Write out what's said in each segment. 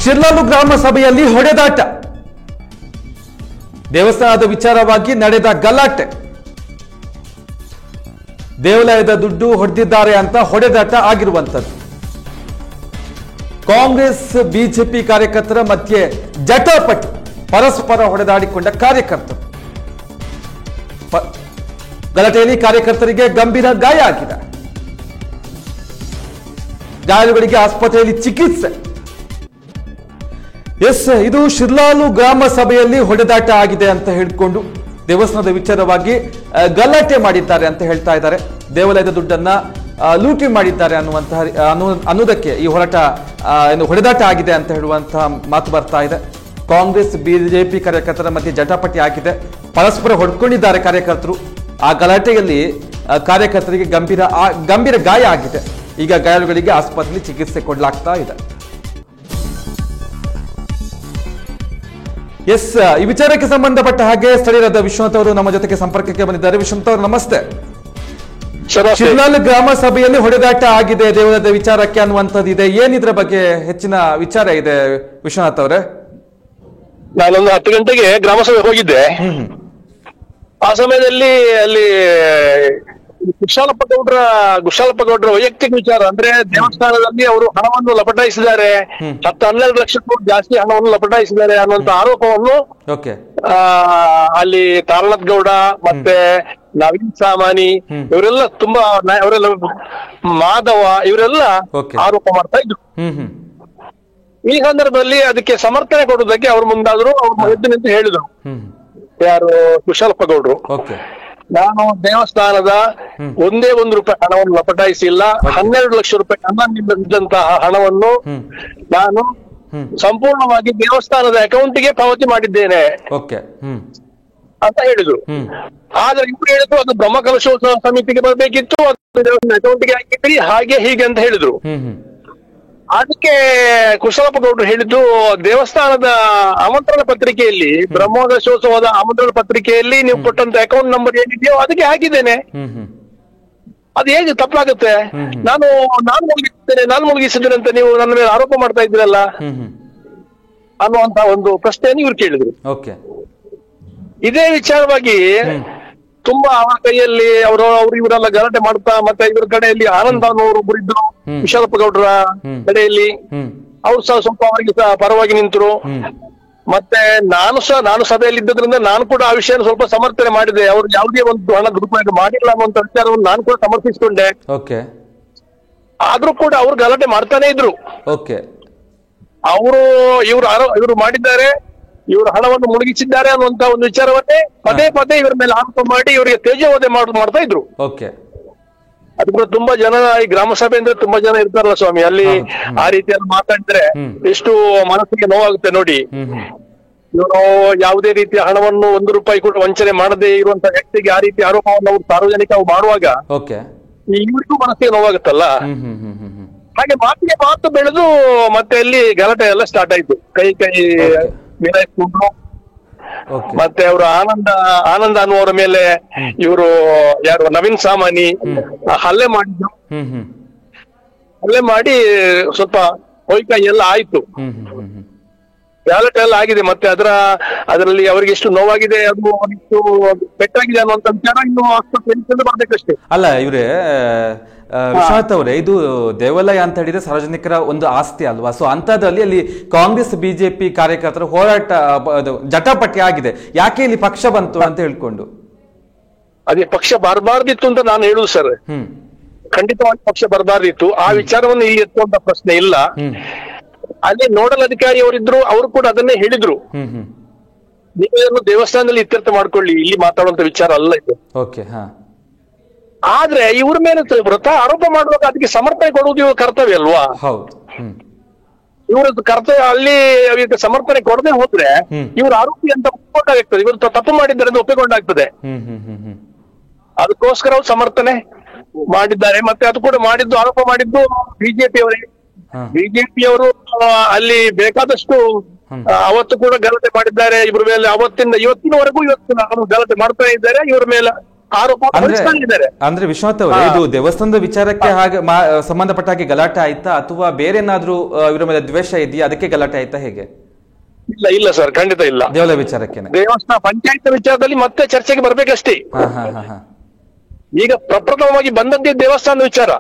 ಶಿರ್ಲಾಲು ಗ್ರಾಮ ಸಭೆಯಲ್ಲಿ ಹೊಡೆದಾಟ, ದೇವಸ್ಥಾನದ ವಿಚಾರವಾಗಿ ನಡೆದ ಗಲಾಟೆ, ದೇವಾಲಯದ ದುಡ್ಡು ಹೊಡೆದಿದ್ದಾರೆ ಅಂತ ಹೊಡೆದಾಟ ಆಗಿರುವಂತದ್ದು. ಕಾಂಗ್ರೆಸ್ ಬಿಜೆಪಿ ಕಾರ್ಯಕರ್ತರ ಮಧ್ಯೆ ಜಟಾಪಟಿ, ಪರಸ್ಪರ ಹೊಡೆದಾಡಿಕೊಂಡ ಕಾರ್ಯಕರ್ತರು. ಗಲಾಟೆಯಲ್ಲಿ ಕಾರ್ಯಕರ್ತರಿಗೆ ಗಂಭೀರ ಗಾಯ ಆಗಿದೆ. ಗಾಯಾಳುಗಳಿಗೆ ಆಸ್ಪತ್ರೆಯಲ್ಲಿ ಚಿಕಿತ್ಸೆ. ಎಸ್, ಇದು ಶಿರ್ಲಾಲು ಗ್ರಾಮ ಸಭೆಯಲ್ಲಿ ಹೊಡೆದಾಟ ಆಗಿದೆ ಅಂತ ಹೇಳಿಕೊಂಡು ದೇವಸ್ಥಾನದ ವಿಚಾರವಾಗಿ ಗಲಾಟೆ ಮಾಡಿದ್ದಾರೆ ಅಂತ ಹೇಳ್ತಾ ಇದ್ದಾರೆ. ದೇವಾಲಯದ ದುಡ್ಡನ್ನ ಲೂಟಿ ಮಾಡಿದ್ದಾರೆ ಅನ್ನೋದಕ್ಕೆ ಈ ಹೊಡೆದಾಟ ಆಗಿದೆ ಅಂತ ಹೇಳುವಂತಹ ಮಾತು ಬರ್ತಾ ಇದೆ. ಕಾಂಗ್ರೆಸ್ ಬಿಜೆಪಿ ಕಾರ್ಯಕರ್ತರ ಮಧ್ಯೆ ಜಟಾಪಟಿ ಆಗಿದೆ, ಪರಸ್ಪರ ಹೊಡ್ಕೊಂಡಿದ್ದಾರೆ ಕಾರ್ಯಕರ್ತರು. ಆ ಗಲಾಟೆಯಲ್ಲಿ ಕಾರ್ಯಕರ್ತರಿಗೆ ಗಂಭೀರ ಗಾಯ ಆಗಿದೆ. ಈಗ ಗಾಯಾಳುಗಳಿಗೆ ಆಸ್ಪತ್ರೆಯಲ್ಲಿ ಚಿಕಿತ್ಸೆ ಕೊಡಲಾಗ್ತಾ ಇದೆ. ಎಸ್, ಈ ವಿಚಾರಕ್ಕೆ ಸಂಬಂಧಪಟ್ಟ ಹಾಗೆ ಸ್ಥಳೀಯರಾದ ವಿಶ್ವನಾಥ್ ಅವರು ನಮ್ಮ ಜೊತೆಗೆ ಸಂಪರ್ಕಕ್ಕೆ ಬಂದಿದ್ದಾರೆ. ವಿಶ್ವನಾಥ್ ಅವರು ನಮಸ್ತೆ. ಶಿರ್ಲಾಲ್ ಗ್ರಾಮ ಸಭೆಯಲ್ಲಿ ಹೊಡೆದಾಟ ಆಗಿದೆ ದೇವಾಲಯದ ವಿಚಾರಕ್ಕೆ ಅನ್ನುವಂಥದ್ದು ಇದೆ, ಏನಿದ್ರ ಬಗ್ಗೆ ಹೆಚ್ಚಿನ ವಿಚಾರ ಇದೆ ವಿಶ್ವನಾಥ್ ಅವರೇ? ನಾನೊಂದು 10 ಗಂಟೆಗೆ ಗ್ರಾಮ ಸಭೆ ಹೋಗಿದ್ದೆ. ಆ ಸಮಯದಲ್ಲಿ ಅಲ್ಲಿ ಗುಶಾಲಪ್ಪ ಗೌಡ್ರ ವೈಯಕ್ತಿಕ ವಿಚಾರ ಅಂದ್ರೆ ದೇವಸ್ಥಾನದಲ್ಲಿ ಅವರು ಹಣವನ್ನು ಲಪಟಾಯಿಸಿದ್ದಾರೆ, 10-12 ಲಕ್ಷಕ್ಕೂ ಜಾಸ್ತಿ ಹಣವನ್ನು ಲಪಟಾಯಿಸಿದ್ದಾರೆ ಅನ್ನುವಂತ ಆರೋಪವನ್ನು ಅಲ್ಲಿ ತಾರನಾಥ್ ಗೌಡ ಮತ್ತೆ ನವೀನ್ ಸಾಮಾನಿ ಇವರೆಲ್ಲ ತುಂಬಾ ಅವರೆಲ್ಲ ಮಾಧವ ಇವರೆಲ್ಲ ಆರೋಪ ಮಾಡ್ತಾ ಇದ್ರು. ಈ ಸಂದರ್ಭದಲ್ಲಿ ಅದಕ್ಕೆ ಸಮರ್ಥನೆ ಕೊಡುವುದಕ್ಕೆ ಅವ್ರು ಮುಂದಾದ್ರು. ಅವ್ರು ಎದ್ದು ನಿಂತು ಹೇಳಿದ್ರು, ಯಾರು ಕುಶಾಲಪ್ಪ ಗೌಡ್ರು, ನಾನು ದೇವಸ್ಥಾನದ ಒಂದೇ ₹1 ಹಣವನ್ನು ಲಪಟಾಯಿಸಿಲ್ಲ, 12 ಲಕ್ಷ ರೂಪಾಯಿ ಹಣದಂತಹ ಹಣವನ್ನು ನಾನು ಸಂಪೂರ್ಣವಾಗಿ ದೇವಸ್ಥಾನದ ಅಕೌಂಟ್ಗೆ ಪಾವತಿ ಮಾಡಿದ್ದೇನೆ ಅಂತ ಹೇಳಿದ್ರು. ಆದ್ರೆ ಇವ್ರು ಹೇಳಿದ್ರು ಅದು ಬ್ರಹ್ಮಕಲಶೋತ್ಸವ ಸಮಿತಿಗೆ ಬರ್ಬೇಕಿತ್ತು, ಅದು ಅಕೌಂಟ್ಗೆ ಹಾಕಿದ್ರಿ, ಹಾಗೆ ಹೀಗೆ ಅಂತ ಹೇಳಿದ್ರು. ಅದಕ್ಕೆ ಕುಶಲಪ್ಪ ಗೌಡ್ರು ಹೇಳಿದ್ದು, ದೇವಸ್ಥಾನದ ಆಮಂತ್ರಣ ಪತ್ರಿಕೆಯಲ್ಲಿ, ಬ್ರಹ್ಮಕಲಶೋತ್ಸವದ ಆಮಂತ್ರಣ ಪತ್ರಿಕೆಯಲ್ಲಿ ನೀವು ಕೊಟ್ಟಂತ ಅಕೌಂಟ್ ನಂಬರ್ ಏನಿದೆಯೋ ಅದಕ್ಕೆ ಹಾಕಿದ್ದೇನೆ. ಅದು ಹೇಗೆ ತಪ್ಪಾಗುತ್ತೆ? ನಾನು ಮುಳುಗಿಸಿದ್ದೇನೆ ಅಂತ ನೀವು ನನ್ನ ಮೇಲೆ ಆರೋಪ ಮಾಡ್ತಾ ಇದ್ದೀರಲ್ಲ ಅನ್ನುವಂತ ಒಂದು ಪ್ರಶ್ನೆಯನ್ನು ಇವ್ರು ಕೇಳಿದ್ರು. ಇದೇ ವಿಚಾರವಾಗಿ ತುಂಬಾ ಅವರ ಕೈಯಲ್ಲಿ ಅವರು ಇವರೆಲ್ಲ ಗಲಾಟೆ ಮಾಡ್ತಾ, ಮತ್ತೆ ಇವ್ರ ಕಡೆಯಲ್ಲಿ ಆನಂದ್ ಅನ್ನೋರು ಇದ್ರು ಕುಶಲಪ್ಪ ಗೌಡ್ರ ಕಡೆಯಲ್ಲಿ, ಅವ್ರು ಸಹ ಸ್ವಲ್ಪ ಅವರಿಗೆ ಸಹ ಪರವಾಗಿ ನಿಂತರು. ಮತ್ತೆ ನಾನು ಸಭೆಯಲ್ಲಿ ಇದ್ದದ್ರಿಂದ ನಾನು ಕೂಡ ಆ ವಿಷಯ ಸ್ವಲ್ಪ ಸಮರ್ಥನೆ ಮಾಡಿದೆ. ಅವ್ರು ಯಾವುದೇ ಒಂದು ಹಣ ದುರುಪಯೋಗ ಮಾಡಿಲ್ಲ ಅನ್ನುವಂತ ವಿಚಾರವನ್ನು ನಾನು ಕೂಡ ಸಮರ್ಥಿಸಿಕೊಂಡೆ. ಆದ್ರೂ ಕೂಡ ಅವ್ರು ಗಲಾಟೆ ಮಾಡ್ತಾನೆ ಇದ್ರು. ಇವರು ಮಾಡಿದ್ದಾರೆ, ಇವರು ಹಣವನ್ನು ಮುಳುಗಿಸಿದ್ದಾರೆ ಅನ್ನುವಂತ ಒಂದು ವಿಚಾರವನ್ನೇ ಪದೇ ಇವರ ಮೇಲೆ ಆರೋಪ ಮಾಡಿ ಇವರಿಗೆ ತೇಜೋವಧೆ ಮಾಡ್ತಾ ಇದ್ರು. ಅದು ಕೂಡ ತುಂಬಾ ಜನ, ಈ ಗ್ರಾಮ ಸಭೆ ಅಂದ್ರೆ ತುಂಬಾ ಜನ ಇರ್ತಾರಲ್ಲ ಸ್ವಾಮಿ, ಅಲ್ಲಿ ಆ ರೀತಿಯಲ್ಲಿ ಮಾತಾಡಿದ್ರೆ ಎಷ್ಟು ಮನಸ್ಸಿಗೆ ನೋವಾಗುತ್ತೆ ನೋಡಿ. ಇವರು ಯಾವುದೇ ರೀತಿಯ ಹಣವನ್ನು ₹1 ಕೂಡ ವಂಚನೆ ಮಾಡದೇ ಇರುವಂತ ವ್ಯಕ್ತಿಗೆ ಆ ರೀತಿ ಆರೋಪವನ್ನು ಅವರು ಸಾರ್ವಜನಿಕ ಮಾಡುವಾಗ ಇವ್ರಿಗೂ ಮನಸ್ಸಿಗೆ ನೋವಾಗುತ್ತಲ್ಲ. ಹಾಗೆ ಮಾತಿಗೆ ಮಾತು ಬೆಳೆದು ಮತ್ತೆ ಅಲ್ಲಿ ಗಲಾಟೆ ಎಲ್ಲ ಸ್ಟಾರ್ಟ್ ಆಯ್ತು. ಕೈ ಮೇಲಾಯ್ಸ್ಕೊಂಡ್ರು. ಮತ್ತೆ ಅವರು ಆನಂದ ಅನ್ನುವರ ಮೇಲೆ ಇವರು ಯಾರು ನವೀನ್ ಸಾಮಾನಿ ಹಲ್ಲೆ ಮಾಡಿದ್ರು. ಹಲ್ಲೆ ಮಾಡಿ ಸ್ವಲ್ಪ ಹೊಯ್ಕೈ ಎಲ್ಲ ಆಯ್ತು, ಗಲಾಟೆ ಎಲ್ಲ ಆಗಿದೆ. ಮತ್ತೆ ಅದರಲ್ಲಿ ಅವರಿಗೆ ಎಷ್ಟು ನೋವಾಗಿದೆ, ಅದು ಎಷ್ಟು ಪೆಟ್ಟಾಗಿದೆ ಅನ್ನುವಂತ ವಿಚಾರ ಇನ್ನು ಆಸ್ಪತ್ರೆಯಲ್ಲಿ ಬರ್ಬೇಕಷ್ಟೇ. ಅಲ್ಲ ಇವ್ರೆ ವಿಶ್ವನಾಥ್ ಅವರೇ, ಇದು ದೇವಾಲಯ ಅಂತ ಹೇಳಿದ್ರೆ ಸಾರ್ವಜನಿಕರ ಒಂದು ಆಸ್ತಿ ಅಲ್ವಾ? ಸೊ ಅಂತದ್ರಲ್ಲಿ ಅಲ್ಲಿ ಕಾಂಗ್ರೆಸ್ ಬಿಜೆಪಿ ಕಾರ್ಯಕರ್ತರ ಹೋರಾಟ ಜಟಾಪಟಿ ಆಗಿದೆ. ಯಾಕೆ ಇಲ್ಲಿ ಪಕ್ಷ ಬಂತು ಅಂತ ಹೇಳ್ಕೊಂಡು? ಅದೇ ಪಕ್ಷ ಬರಬಾರ್ದಿತ್ತು ಅಂತ ನಾನು ಹೇಳುದು ಸರ್. ಖಂಡಿತವಾಗಿ ಪಕ್ಷ ಬರಬಾರ್ದಿತ್ತು. ಆ ವಿಚಾರವನ್ನು ಇಲ್ಲಿ ಎತ್ತುವಂತ ಪ್ರಶ್ನೆ ಇಲ್ಲ. ಅಲ್ಲಿ ನೋಡಲ್ ಅಧಿಕಾರಿ ಅವರಿದ್ರು, ಅವರು ಕೂಡ ಅದನ್ನೇ ಹೇಳಿದ್ರು, ನೀವು ದೇವಸ್ಥಾನದಲ್ಲಿ ಇತ್ಯರ್ಥ ಮಾಡ್ಕೊಳ್ಳಿ, ಇಲ್ಲಿ ಮಾತಾಡುವಂತ ವಿಚಾರ ಅಲ್ಲ ಇದು. ಆದ್ರೆ ಇವ್ರ ಮೇಲೆ ವ್ರತ ಆರೋಪ ಮಾಡುವಾಗ ಅದಕ್ಕೆ ಸಮರ್ಥನೆ ಕೊಡುವುದು ಇವ್ರ ಕರ್ತವ್ಯ ಅಲ್ವಾ? ಇವ್ರ ಕರ್ತವ್ಯ. ಅಲ್ಲಿ ಅವ್ರಿಗೆ ಸಮರ್ಥನೆ ಕೊಡದೆ ಹೋದ್ರೆ ಇವ್ರ ಆರೋಪಿ ಅಂತ ಒಪ್ಪಿಕೊಂಡಾಗ್ತದೆ, ಇವರು ತಪ್ಪು ಮಾಡಿದ್ದಾರೆ ಅಂತ ಒಪ್ಪಿಕೊಂಡಾಗ್ತದೆ. ಅದಕ್ಕೋಸ್ಕರ ಅವ್ರು ಸಮರ್ಥನೆ ಮಾಡಿದ್ದಾರೆ. ಮತ್ತೆ ಅದು ಕೂಡ ಆರೋಪ ಮಾಡಿದ್ದು ಬಿಜೆಪಿಯವರು ಅಲ್ಲಿ ಬೇಕಾದಷ್ಟು ಅವತ್ತು ಕೂಡ ಗಲಾಟೆ ಮಾಡಿದ್ದಾರೆ ಇವ್ರ ಮೇಲೆ. ಅವತ್ತಿಂದ ಇವತ್ತಿನವರೆಗೂ ಗಲಾಟೆ ಮಾಡ್ತಾ ಇದ್ದಾರೆ ಇವ್ರ ಮೇಲೆ. ಆರೋಪ ಹೊರಿಸ್ಕೊಂಡಿದ್ದಾರೆ. ಅಂದ್ರೆ ವಿಶ್ವನಾಥ್ ಅವರೇ, ಇದು ದೇವಸ್ಥಾನದ ವಿಚಾರಕ್ಕೆ ಹಾಗೆ ಸಂಬಂಧಪಟ್ಟ ಹಾಗೆ ಗಲಾಟೆ ಆಯ್ತಾ ಅಥವಾ ಬೇರೆ ಏನಾದ್ರೂ ಇವರ ಮೇಲೆ ದ್ವೇಷ ಇದೆಯಾ, ಅದಕ್ಕೆ ಗಲಾಟೆ ಆಯ್ತಾ ಹೇಗೆ? ಇಲ್ಲ ಇಲ್ಲ ಸರ್, ಖಂಡಿತ ಇಲ್ಲ. ದೇವಾಲಯ ವಿಚಾರಕ್ಕೆ, ದೇವಸ್ಥಾನ ಪಂಚಾಯತ್ ವಿಚಾರದಲ್ಲಿ ಮತ್ತೆ ಚರ್ಚೆಗೆ ಬರ್ಬೇಕಷ್ಟೇ. ಈಗ ಪ್ರಪ್ರಥಮವಾಗಿ ಬಂದಂತೆ ದೇವಸ್ಥಾನದ ವಿಚಾರ,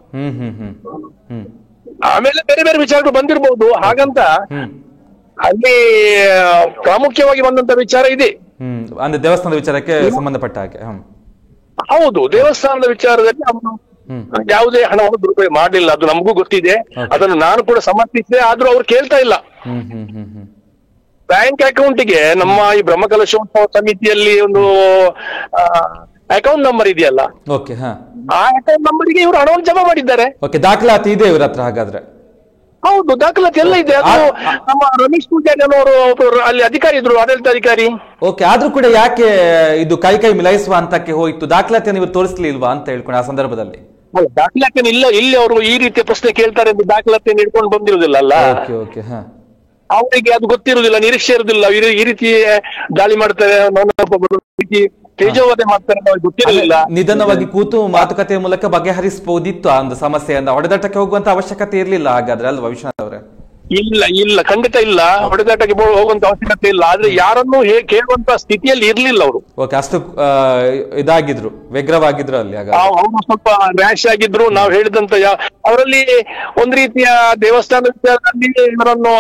ಆಮೇಲೆ ಬೇರೆ ಬೇರೆ ವಿಚಾರಗಳು ಬಂದಿರಬಹುದು. ಹಾಗಂತ ಅಲ್ಲಿ ಪ್ರಾಮುಖ್ಯವಾಗಿ ಬಂದಂತ ವಿಚಾರ ಇದೆ. ಅಂದ್ರೆ ದೇವಸ್ಥಾನದ ವಿಚಾರಕ್ಕೆ ಸಂಬಂಧಪಟ್ಟ ಹಾಗೆ. ಹೌದು, ದೇವಸ್ಥಾನದ ವಿಚಾರದಲ್ಲಿ ಅವನು ಯಾವುದೇ ಹಣವನ್ನು ದುರುಪಯೋಗ ಮಾಡಲಿಲ್ಲ, ಅದು ನಮಗೂ ಗೊತ್ತಿದೆ. ಅದನ್ನು ನಾನು ಕೂಡ ಸಮರ್ಥಿಸಿದೆ. ಆದ್ರೂ ಅವ್ರು ಕೇಳ್ತಾ ಇಲ್ಲ. ಬ್ಯಾಂಕ್ ಅಕೌಂಟ್ಗೆ ನಮ್ಮ ಈ ಬ್ರಹ್ಮಕಲಶೋತ್ಸವ ಸಮಿತಿಯಲ್ಲಿ ಒಂದು ಅಕೌಂಟ್ ನಂಬರ್ ಇದೆಯಲ್ಲ, ಆ ಅಕೌಂಟ್ ನಂಬರ್ಗೆ ಇವರು ಹಣವನ್ನು ಜಮಾ ಮಾಡಿದ್ದಾರೆ. ದಾಖಲಾತಿ ಇದೆ ಇವ್ರ ಹತ್ರ ಹಾಗಾದ್ರೆ? ಹೌದು, ದಾಖಲಾತಿ ಎಲ್ಲ ಇದೆ. ಅದು ನಮ್ಮ ರಮೇಶ್ ಪೂಜಾರಿ ಅನ್ನೋರು ಅಲ್ಲಿ ಅಧಿಕಾರಿ ಇದ್ರು, ಆಡಳಿತಾಧಿಕಾರಿ. ಆದ್ರೂ ಕೂಡ ಯಾಕೆ ಇದು ಕೈ ಕೈ ಮಿಲಾಯಿಸುವ ಹಂತಕ್ಕೆ ಹೋಯ್ತು? ದಾಖಲಾತಿಯನ್ನು ಇವರು ತೋರಿಸಲಿಲ್ವಾ ಅಂತ ಹೇಳ್ಕೊಂಡು ಆ ಸಂದರ್ಭದಲ್ಲಿ? ದಾಖಲಾತಿಯನ್ನು ಇಲ್ಲ, ಇಲ್ಲಿ ಅವರು ಈ ರೀತಿಯ ಪ್ರಶ್ನೆ ಕೇಳ್ತಾರೆ ಎಂದು ದಾಖಲಾತಿಯನ್ನು ಇಟ್ಕೊಂಡು ಬಂದಿರುವುದಿಲ್ಲ ಅಲ್ಲ, ಅವರಿಗೆ ಅದು ಗೊತ್ತಿರುವುದಿಲ್ಲ, ನಿರೀಕ್ಷೆ ಇರುವುದಿಲ್ಲ. ಈ ರೀತಿ ದಾಳಿ ಮಾಡ್ತಾರೆ, ತೇಜೋವಧೆ ಮಾಡ್ತಾರೆ, ಗೊತ್ತಿರಲಿಲ್ಲ. ನಿಧಾನವಾಗಿ ಕೂತು ಮಾತುಕತೆಯ ಮೂಲಕ ಬಗೆಹರಿಸಬಹುದಿತ್ತು ಆ ಒಂದು ಸಮಸ್ಯೆಯನ್ನ. ಹೊಡೆದಾಟಕ್ಕೆ ಹೋಗುವಂತ ಅವಶ್ಯಕತೆ ಇರ್ಲಿಲ್ಲ ಹಾಗಾದ್ರೆ ಅಲ್ವಾ ವಿಶ್ವನಾಥ್ ಅವರೇ? ಇಲ್ಲ ಇಲ್ಲ, ಖಂಡಿತ ಇಲ್ಲ, ಹೊಡೆದಾಟಕ್ಕೆ ಹೋಗುವಂತ ಅವಶ್ಯಕತೆ ಇಲ್ಲ. ಆದ್ರೆ ಯಾರನ್ನು ಕೇಳುವಂತ ಸ್ಥಿತಿಯಲ್ಲಿ ಇರ್ಲಿಲ್ಲ ಅವರು. ಅಷ್ಟು ಇದಾಗಿದ್ರು, ವ್ಯಗ್ರವಾಗಿದ್ರು ಅಲ್ಲಿ. ಅವರು ಸ್ವಲ್ಪ ರ್ಯಾಶ್ ಆಗಿದ್ರು. ನಾವು ಹೇಳಿದಂತ ಅವರಲ್ಲಿ ಒಂದು ರೀತಿಯ ದೇವಸ್ಥಾನ ವಿಚಾರದಲ್ಲಿ ಇವರನ್ನು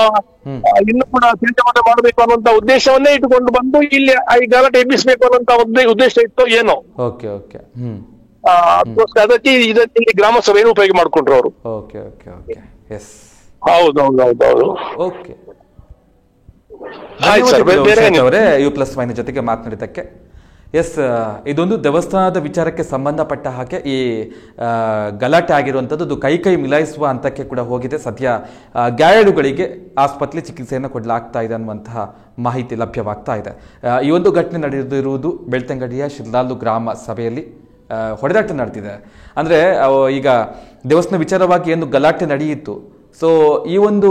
ಇನ್ನು ಕೂಡ ತೇಜೋವಧೆ ಮಾಡಬೇಕು ಅನ್ನುವಂತ ಉದ್ದೇಶವನ್ನೇ ಇಟ್ಟುಕೊಂಡು ಬಂದು ಇಲ್ಲಿ ಈ ಗಲಾಟೆ ಎಬ್ಬಿಸಬೇಕು ಅನ್ನುವಂತ ಉದ್ದೇಶ ಇತ್ತು ಏನೋ. ಅದಕ್ಕೆ ಇದಕ್ಕೆ ಗ್ರಾಮ ಸಭೆಯನ್ನು ಉಪಯೋಗ ಮಾಡ್ಕೊಂಡ್ರು ಅವರು. ಹೌದೌದೌದೌದು. ಓಕೆ, ಯು+Y ಜೊತೆಗೆ ಮಾತನಾಡಿದ್ದಕ್ಕೆ. ಎಸ್, ಇದೊಂದು ದೇವಸ್ಥಾನದ ವಿಚಾರಕ್ಕೆ ಸಂಬಂಧಪಟ್ಟ ಹಾಗೆ ಈ ಗಲಾಟೆ ಆಗಿರುವಂಥದ್ದು ಅದು ಕೈ ಕೈ ಮಿಲಾಯಿಸುವ ಹಂತಕ್ಕೆ ಕೂಡ ಹೋಗಿದೆ. ಸದ್ಯ ಗಾಯಾಳುಗಳಿಗೆ ಆಸ್ಪತ್ರೆ ಚಿಕಿತ್ಸೆಯನ್ನು ಕೊಡಲಾಗ್ತಾ ಇದೆ ಅನ್ನುವಂತಹ ಮಾಹಿತಿ ಲಭ್ಯವಾಗ್ತಾ ಇದೆ. ಈ ಒಂದು ಘಟನೆ ನಡೆದಿರುವುದು ಬೆಳ್ತಂಗಡಿಯ ಶಿರ್ಲಾಲು ಗ್ರಾಮ ಸಭೆಯಲ್ಲಿ ಹೊಡೆದಾಟ ನಡೆದಿದೆ. ಅಂದರೆ ಈಗ ದೇವಸ್ಥಾನ ವಿಚಾರವಾಗಿ ಏನು ಗಲಾಟೆ ನಡೆಯಿತು, ಸೊ ಈ ಒಂದು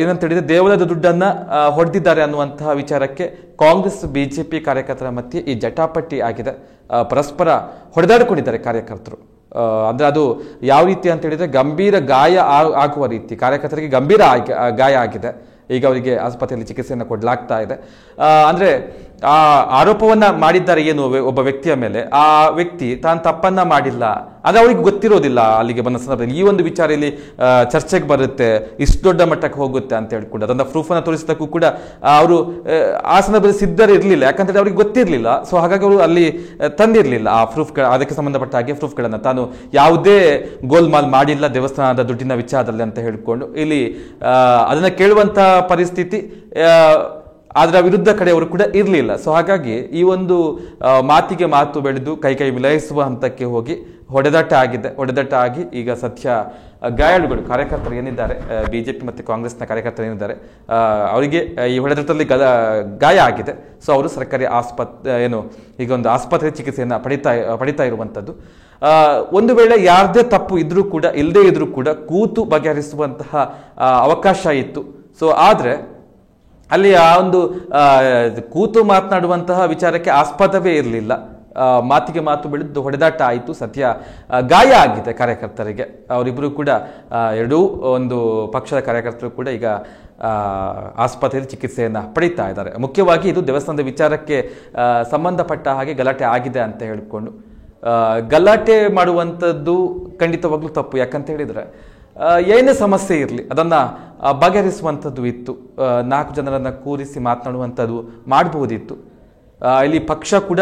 ಏನಂತ ಹೇಳಿದ್ರೆ ದೇವಾಲಯದ ದುಡ್ಡನ್ನ ಹೊಡೆದಿದ್ದಾರೆ ಅನ್ನುವಂತಹ ವಿಚಾರಕ್ಕೆ ಕಾಂಗ್ರೆಸ್ ಬಿಜೆಪಿ ಕಾರ್ಯಕರ್ತರ ಮಧ್ಯೆ ಈ ಜಟಾಪಟಿ ಆಗಿದೆ. ಪರಸ್ಪರ ಹೊಡೆದಾಡಿಕೊಂಡಿದ್ದಾರೆ ಕಾರ್ಯಕರ್ತರು. ಅಂದ್ರೆ ಅದು ಯಾವ ರೀತಿ ಅಂತ ಹೇಳಿದ್ರೆ ಗಂಭೀರ ಗಾಯ ಆಗುವ ರೀತಿ, ಕಾರ್ಯಕರ್ತರಿಗೆ ಗಂಭೀರ ಗಾಯ ಆಗಿದೆ. ಈಗ ಅವರಿಗೆ ಆಸ್ಪತ್ರೆಯಲ್ಲಿ ಚಿಕಿತ್ಸೆಯನ್ನು ಕೊಡಲಾಗ್ತಾ ಇದೆ. ಅಂದ್ರೆ ಆ ಆರೋಪವನ್ನ ಮಾಡಿದ್ದಾರೆ ಏನು ಒಬ್ಬ ವ್ಯಕ್ತಿಯ ಮೇಲೆ, ಆ ವ್ಯಕ್ತಿ ತಾನು ತಪ್ಪನ್ನ ಮಾಡಿಲ್ಲ, ಅದು ಅವ್ರಿಗೆ ಗೊತ್ತಿರೋದಿಲ್ಲ. ಅಲ್ಲಿಗೆ ಬಂದ ಸಂದರ್ಭದಲ್ಲಿ ಈ ಒಂದು ವಿಚಾರ ಇಲ್ಲಿ ಚರ್ಚೆಗೆ ಬರುತ್ತೆ, ಇಷ್ಟು ದೊಡ್ಡ ಮಟ್ಟಕ್ಕೆ ಹೋಗುತ್ತೆ ಅಂತ ಹೇಳ್ಕೊಂಡು ಅದನ್ನ ಪ್ರೂಫನ್ನು ತೋರಿಸೋದಕ್ಕೂ ಕೂಡ ಅವರು ಆ ಸಂದರ್ಭದಲ್ಲಿ ಸಿದ್ಧರು ಇರಲಿಲ್ಲ. ಯಾಕಂತೇಳಿ ಅವ್ರಿಗೆ ಗೊತ್ತಿರಲಿಲ್ಲ. ಸೊ ಹಾಗಾಗಿ ಅವರು ಅಲ್ಲಿ ತಂದಿರಲಿಲ್ಲ ಆ ಪ್ರೂಫ್ಗಳ, ಅದಕ್ಕೆ ಸಂಬಂಧಪಟ್ಟ ಹಾಗೆ ಪ್ರೂಫ್ಗಳನ್ನು. ತಾನು ಯಾವುದೇ ಗೋಲ್ಮಾಲ್ ಮಾಡಿಲ್ಲ ದೇವಸ್ಥಾನದ ದುಡ್ಡಿನ ವಿಚಾರದಲ್ಲಿ ಅಂತ ಹೇಳ್ಕೊಂಡು ಇಲ್ಲಿ ಅದನ್ನ ಕೇಳುವಂತ ಪರಿಸ್ಥಿತಿ ಅದರ ವಿರುದ್ಧ ಕಡೆಯವರು ಕೂಡ ಇರಲಿಲ್ಲ. ಸೊ ಹಾಗಾಗಿ ಈ ಒಂದು ಮಾತಿಗೆ ಮಾತು ಬೆಳೆದು ಕೈ ಕೈ ಮಿಲಾಯಿಸುವ ಹಂತಕ್ಕೆ ಹೋಗಿ ಹೊಡೆದಾಟ ಆಗಿದೆ. ಹೊಡೆದಾಟ ಆಗಿ ಈಗ ಸದ್ಯ ಗಾಯಾಳುಗಳು ಕಾರ್ಯಕರ್ತರು ಏನಿದ್ದಾರೆ, ಬಿಜೆಪಿ ಮತ್ತು ಕಾಂಗ್ರೆಸ್ನ ಕಾರ್ಯಕರ್ತರು ಏನಿದ್ದಾರೆ, ಅವರಿಗೆ ಈ ಹೊಡೆದಾಟದಲ್ಲಿ ಗಾಯ ಆಗಿದೆ. ಸೊ ಅವರು ಸರ್ಕಾರಿ ಈಗ ಒಂದು ಆಸ್ಪತ್ರೆ ಚಿಕಿತ್ಸೆಯನ್ನು ಪಡಿತಾ ಇರುವಂಥದ್ದು. ಒಂದು ವೇಳೆ ಯಾರದೇ ತಪ್ಪು ಇದ್ರೂ ಕೂಡ ಇಲ್ಲದೇ ಇದ್ರೂ ಕೂಡ ಕೂತು ಬಗೆಹರಿಸುವಂತಹ ಅವಕಾಶ ಇತ್ತು. ಸೊ ಆದರೆ ಅಲ್ಲಿ ಆ ಒಂದು ಕೂತು ಮಾತನಾಡುವಂತಹ ವಿಚಾರಕ್ಕೆ ಆಸ್ಪದವೇ ಇರಲಿಲ್ಲ. ಮಾತಿಗೆ ಮಾತು ಬೆಳೆದು ಹೊಡೆದಾಟ ಆಯಿತು. ಸದ್ಯ ಗಾಯ ಆಗಿದೆ ಕಾರ್ಯಕರ್ತರಿಗೆ. ಅವರಿಬ್ಬರು ಕೂಡ ಎರಡೂ ಒಂದು ಪಕ್ಷದ ಕಾರ್ಯಕರ್ತರು ಕೂಡ ಈಗ ಆಸ್ಪತ್ರೆಯಲ್ಲಿ ಚಿಕಿತ್ಸೆಯನ್ನು ಪಡೀತಾ ಇದ್ದಾರೆ. ಮುಖ್ಯವಾಗಿ ಇದು ದೇವಸ್ಥಾನದ ವಿಚಾರಕ್ಕೆ ಸಂಬಂಧಪಟ್ಟ ಹಾಗೆ ಗಲಾಟೆ ಆಗಿದೆ ಅಂತ ಹೇಳಿಕೊಂಡು ಗಲಾಟೆ ಮಾಡುವಂಥದ್ದು ಖಂಡಿತವಾಗ್ಲೂ ತಪ್ಪು. ಯಾಕಂತ ಹೇಳಿದರೆ ಏನೇ ಸಮಸ್ಯೆ ಇರಲಿ ಅದನ್ನು ಬಗೆಹರಿಸುವಂಥದ್ದು ಇತ್ತು. 4 ಜನರನ್ನು ಕೂರಿಸಿ ಮಾತನಾಡುವಂಥದ್ದು ಮಾಡಬಹುದಿತ್ತು. ಇಲ್ಲಿ ಪಕ್ಷ ಕೂಡ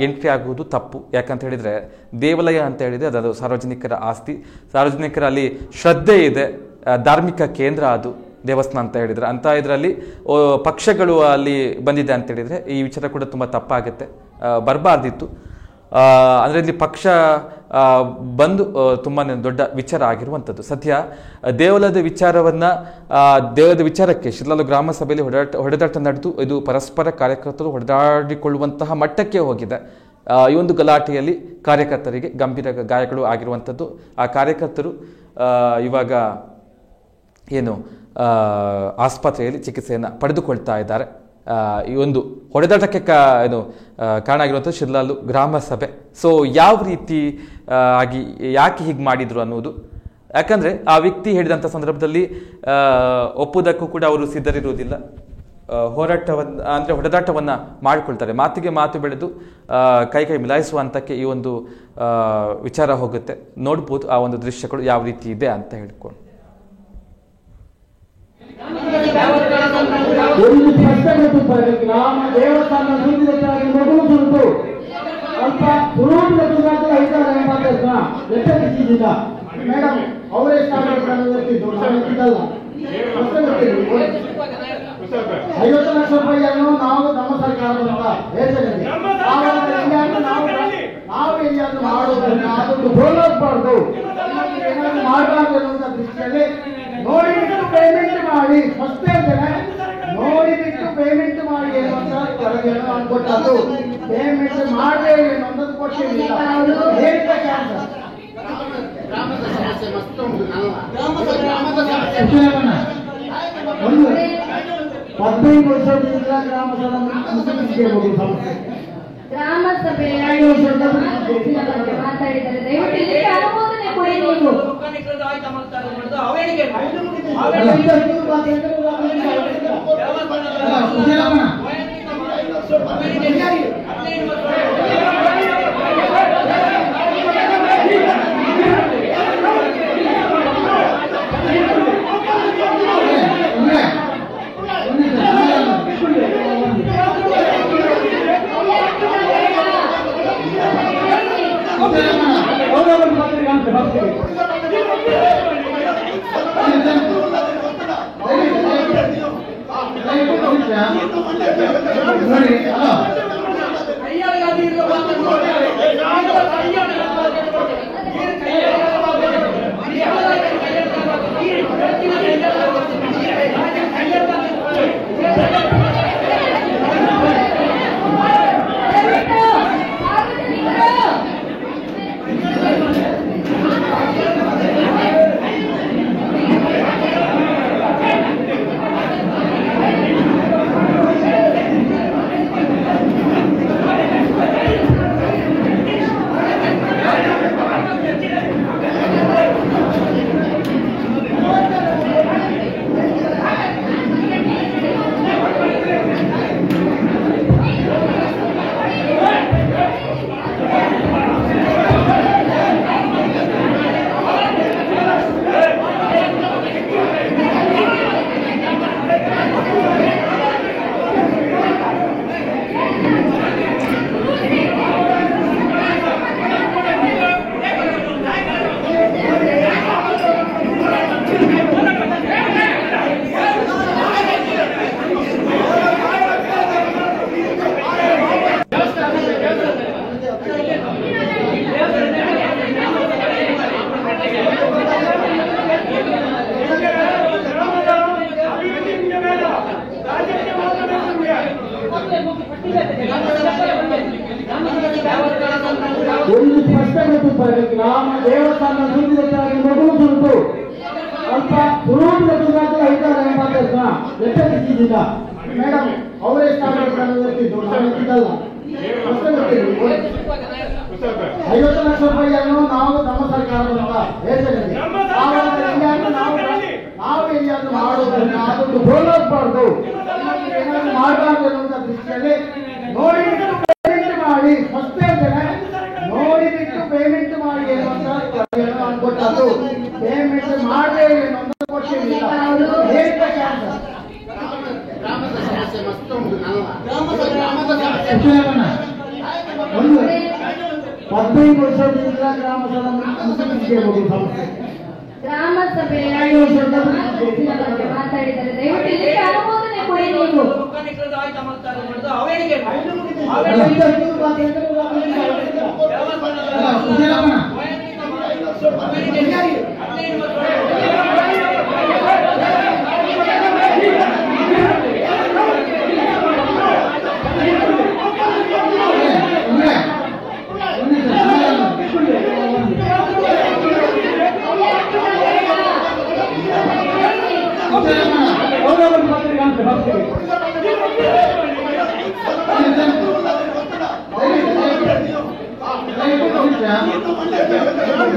ಎಂಟ್ರಿ ಆಗುವುದು ತಪ್ಪು. ಯಾಕಂತ ಹೇಳಿದರೆ ದೇವಾಲಯ ಅಂತ ಹೇಳಿದರೆ ಅದು ಸಾರ್ವಜನಿಕರ ಆಸ್ತಿ, ಸಾರ್ವಜನಿಕರ ಅಲ್ಲಿ ಶ್ರದ್ಧೆ ಇದೆ, ಧಾರ್ಮಿಕ ಕೇಂದ್ರ ಅದು ದೇವಸ್ಥಾನ ಅಂತ ಹೇಳಿದರೆ. ಅಂತ ಇದರಲ್ಲಿ ಪಕ್ಷಗಳು ಅಲ್ಲಿ ಬಂದಿದೆ ಅಂತ ಹೇಳಿದರೆ ಈ ವಿಚಾರ ಕೂಡ ತುಂಬ ತಪ್ಪಾಗುತ್ತೆ, ಬರಬಾರ್ದಿತ್ತು. ಅಂದರೆ ಇಲ್ಲಿ ಪಕ್ಷ ಬಂದು ತುಂಬಾ ದೊಡ್ಡ ವಿಚಾರ ಆಗಿರುವಂಥದ್ದು. ಸದ್ಯ ದೇವಾಲಯದ ವಿಚಾರಕ್ಕೆ ಶಿರ್ಲಾಲು ಗ್ರಾಮ ಸಭೆಯಲ್ಲಿ ಹೊಡೆದಾಟ ನಡೆದು ಇದು ಪರಸ್ಪರ ಕಾರ್ಯಕರ್ತರು ಹೊಡೆದಾಡಿಕೊಳ್ಳುವಂತಹ ಮಟ್ಟಕ್ಕೆ ಹೋಗಿದೆ. ಈ ಒಂದು ಗಲಾಟೆಯಲ್ಲಿ ಕಾರ್ಯಕರ್ತರಿಗೆ ಗಂಭೀರ ಗಾಯಗಳು ಆಗಿರುವಂಥದ್ದು. ಆ ಕಾರ್ಯಕರ್ತರು ಇವಾಗ ಆಸ್ಪತ್ರೆಯಲ್ಲಿ ಚಿಕಿತ್ಸೆಯನ್ನು ಪಡೆದುಕೊಳ್ತಾ ಇದ್ದಾರೆ. ಈ ಒಂದು ಹೊಡೆದಾಟಕ್ಕೆ ಕಾರಣ ಆಗಿರುವಂಥದ್ದು ಶಿರ್ಲಾಲು ಗ್ರಾಮ ಸಭೆ. ಸೊ ಯಾವ ರೀತಿ ಆಗಿ ಯಾಕೆ ಹೀಗೆ ಮಾಡಿದ್ರು ಅನ್ನೋದು, ಯಾಕಂದ್ರೆ ಆ ವ್ಯಕ್ತಿ ಹೇಳಿದಂಥ ಸಂದರ್ಭದಲ್ಲಿ ಒಪ್ಪುವುದಕ್ಕೂ ಕೂಡ ಅವರು ಸಿದ್ಧರಿರುವುದಿಲ್ಲ. ಹೊಡೆದಾಟವನ್ನ ಮಾಡಿಕೊಳ್ತಾರೆ, ಮಾತಿಗೆ ಮಾತು ಬೆಳೆದು ಕೈ ಮಿಲಾಯಿಸುವ ಹಂತಕ್ಕೆ ಈ ಒಂದು ವಿಚಾರ ಹೋಗುತ್ತೆ. ನೋಡ್ಬೋದು ಆ ಒಂದು ದೃಶ್ಯಗಳು ಯಾವ ರೀತಿ ಇದೆ ಅಂತ ಹೇಳ್ಕೊಂಡು. ಗ್ರಾಮ ದೇವಸ್ಥಾನ ಮೇಡಮ್ ಅವರೇ ಸ್ಟಾರ್ಟ್ 50 ಲಕ್ಷ ರೂಪಾಯಿಯನ್ನು ನಾವು ನಮ್ಮ ಸರ್ಕಾರದಿಂದ ನಾವು ಎಲ್ಲಿಯಾದ್ರೂ ಮಾಡೋದ್ರಿಂದ ಅದೊಂದು ಹೋಗಬಾರ್ದು, ಏನಾದ್ರು ಮಾಡಬಾರ್ದು ಅನ್ನುವಂಥ ದೃಷ್ಟಿಯಲ್ಲಿ ನೋಡಿಬಿಟ್ಟು ಪೇಮೆಂಟ್ ಮಾಡಿ, ಫಸ್ಟ್ ಹೇಳ್ತೇನೆ, ನೋಡಿಬಿಟ್ಟು ಪೇಮೆಂಟ್ ಮಾಡಿ ಎನ್ನುವಂತ ವರದಿಯನ್ನು ನಾನು ಕೊಟ್ಟದ್ದು. ಪೇಮೆಂಟ್ ಮಾಡದೆ ಅನ್ನೋದು ಕೊಟ್ಟಿರಲಿಲ್ಲ. ಹೇಳಿದ ಕ್ಯಾನ್ಸರ್ ಗ್ರಾಮದ ಸಮಸ್ಯೆ ಮತ್ತೊಂದು ಒಂದು 15 ವರ್ಷದಿಂದ ಗ್ರಾಮ ಸಭೆ ಮಾತಾಡಿದ್ದಾರೆ. ದಯವಿಟ್ಟು ಅನುಮೋದನೆ ಕೊಡಿ. ನೀವು ಒಂದು ಸ್ಪಷ್ಟಗೊಳಿಸುತ್ತಾರೆ. ಗ್ರಾಮ ದೇವಸ್ಥಾನ ಸುದ್ದಿಗಾಗಿ ಮಗುವುದು ಸ್ವಲ್ಪ ಸುರುವಿನ ಐದಾರು ಮಾತಾಡ್ತಾ ಎಚ್ಚರಿಸಿದ್ದಿಲ್ಲ. ಮೇಡಮ್ ಅವರೇ ಸ್ಟಾರ್ಟ್ 50 ಲಕ್ಷ ರೂಪಾಯಿಯನ್ನು ನಾವು ನಮ್ಮ ಸರ್ಕಾರದಿಂದ ನಾವು ಎಲ್ಲಿಯಾದ್ರೂ ಮಾಡೋದ್ರಿಂದ ಅದೊಂದು ಹೋಗಬಾರ್ದು, ಏನಾದ್ರು ಮಾಡಬಾರ್ದು ಅನ್ನುವಂಥ ದೃಷ್ಟಿಯಲ್ಲಿ ನೋಡಿಬಿಟ್ಟು ಪೇಮೆಂಟ್ ಮಾಡಿ, ಫಸ್ಟ್ ಹೇಳ್ತೇನೆ, ನೋಡಿಬಿಟ್ಟು ಪೇಮೆಂಟ್ ಮಾಡಿ ಎನ್ನುವಂತ ವರದಿಯನ್ನು ನಾನು ಕೊಟ್ಟದ್ದು. ಪೇಮೆಂಟ್ ಮಾಡದೆ ಅನ್ನೋದು ಕೊಟ್ಟಿರಲಿಲ್ಲ. ಹೇಳಿದ ಕ್ಯಾನ್ಸರ್ ಗ್ರಾಮದ ಸಮಸ್ಯೆ ಮತ್ತೊಂದು ಒಂದು 15 ವರ್ಷದಿಂದ ಗ್ರಾಮ ಸಮಸ್ಯೆ ಗ್ರಾಮ ಸಭೆ ಮಾತಾಡಿದ್ದಾರೆ. ದಯವಿಟ್ಟು ಅನುಮೋದನೆ ಕೊಡಿ. ನೀವು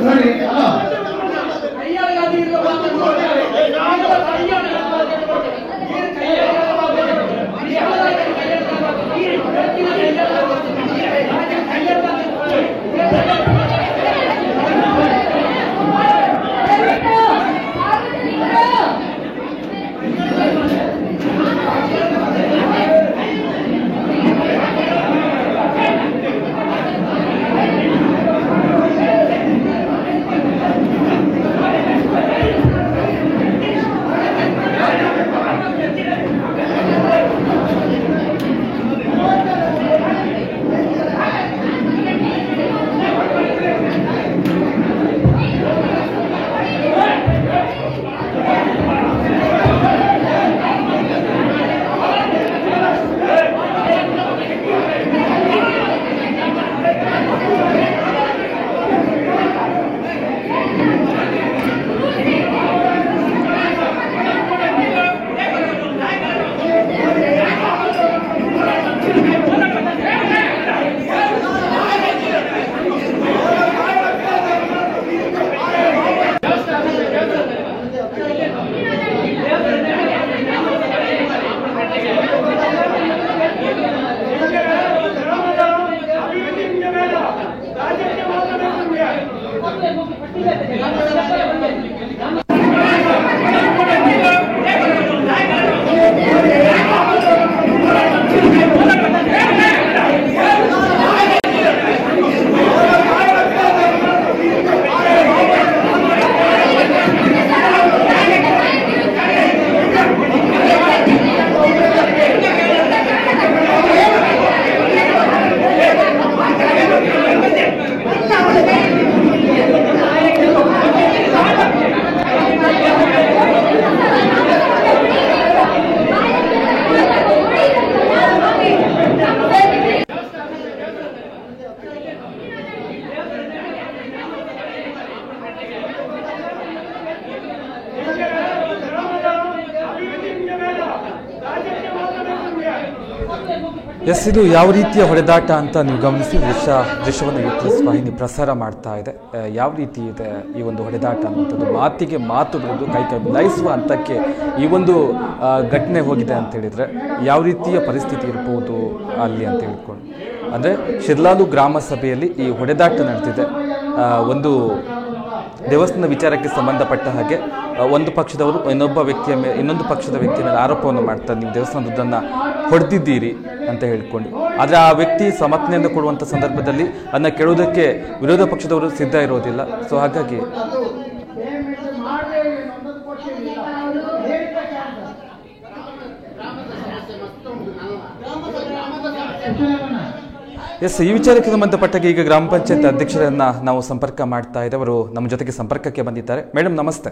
ನೋಡಿ ಅಲ್ಲ ಎಸ್, ಇದು ಯಾವ ರೀತಿಯ ಹೊಡೆದಾಟ ಅಂತ ನೀವು ಗಮನಿಸಿ ದೃಶ್ಯವನ್ನು ಯೂಟ್ಯೂಬ್ ವಾಹಿನಿ ಪ್ರಸಾರ ಮಾಡ್ತಾ ಇದೆ. ಯಾವ ರೀತಿ ಇದೆ ಈ ಒಂದು ಹೊಡೆದಾಟ ಅನ್ನುವಂಥದ್ದು, ಮಾತಿಗೆ ಮಾತು ಬೆಳೆದು ಕೈ ಬದಲಾಯಿಸುವ ಹಂತಕ್ಕೆ ಈ ಒಂದು ಘಟನೆ ಹೋಗಿದೆ ಅಂತ ಹೇಳಿದರೆ ಯಾವ ರೀತಿಯ ಪರಿಸ್ಥಿತಿ ಇರ್ಬೋದು ಅಲ್ಲಿ ಅಂತ ಹೇಳ್ಕೊಂಡು. ಅಂದರೆ ಶಿರ್ಲಾಲು ಗ್ರಾಮ ಸಭೆಯಲ್ಲಿ ಈ ಹೊಡೆದಾಟ ನಡೆದಿದೆ. ಒಂದು ದೇವಸ್ಥಾನ ವಿಚಾರಕ್ಕೆ ಸಂಬಂಧಪಟ್ಟ ಹಾಗೆ ಒಂದು ಪಕ್ಷದವರು ಇನ್ನೊಂದು ಪಕ್ಷದ ವ್ಯಕ್ತಿಯ ಮೇಲೆ ಆರೋಪವನ್ನು ಮಾಡ್ತಾರೆ, ನೀವು ದೇವಸ್ಥಾನ ದುಡ್ಡನ್ನು ಹೊಡೆದಿದ್ದೀರಿ ಅಂತ ಹೇಳ್ಕೊಂಡು. ಆದರೆ ಆ ವ್ಯಕ್ತಿ ಸಮರ್ಥನೆಯನ್ನು ಕೊಡುವಂಥ ಸಂದರ್ಭದಲ್ಲಿ ಅದನ್ನು ಕೇಳುವುದಕ್ಕೆ ವಿರೋಧ ಪಕ್ಷದವರು ಸಿದ್ಧ ಇರೋದಿಲ್ಲ. ಸೊ ಹಾಗಾಗಿ ಎಸ್, ಈ ವಿಚಾರಕ್ಕೆ ಸಂಬಂಧಪಟ್ಟಾಗ ಈಗ ಗ್ರಾಮ ಪಂಚಾಯತ್ ಅಧ್ಯಕ್ಷರನ್ನ ನಾವು ಸಂಪರ್ಕ ಮಾಡ್ತಾ ಇದ್ದೇವೆ. ಅವರು ನಮ್ಮ ಜೊತೆಗೆ ಸಂಪರ್ಕಕ್ಕೆ ಬಂದಿದ್ದಾರೆ. ಮೇಡಮ್ ನಮಸ್ತೆ.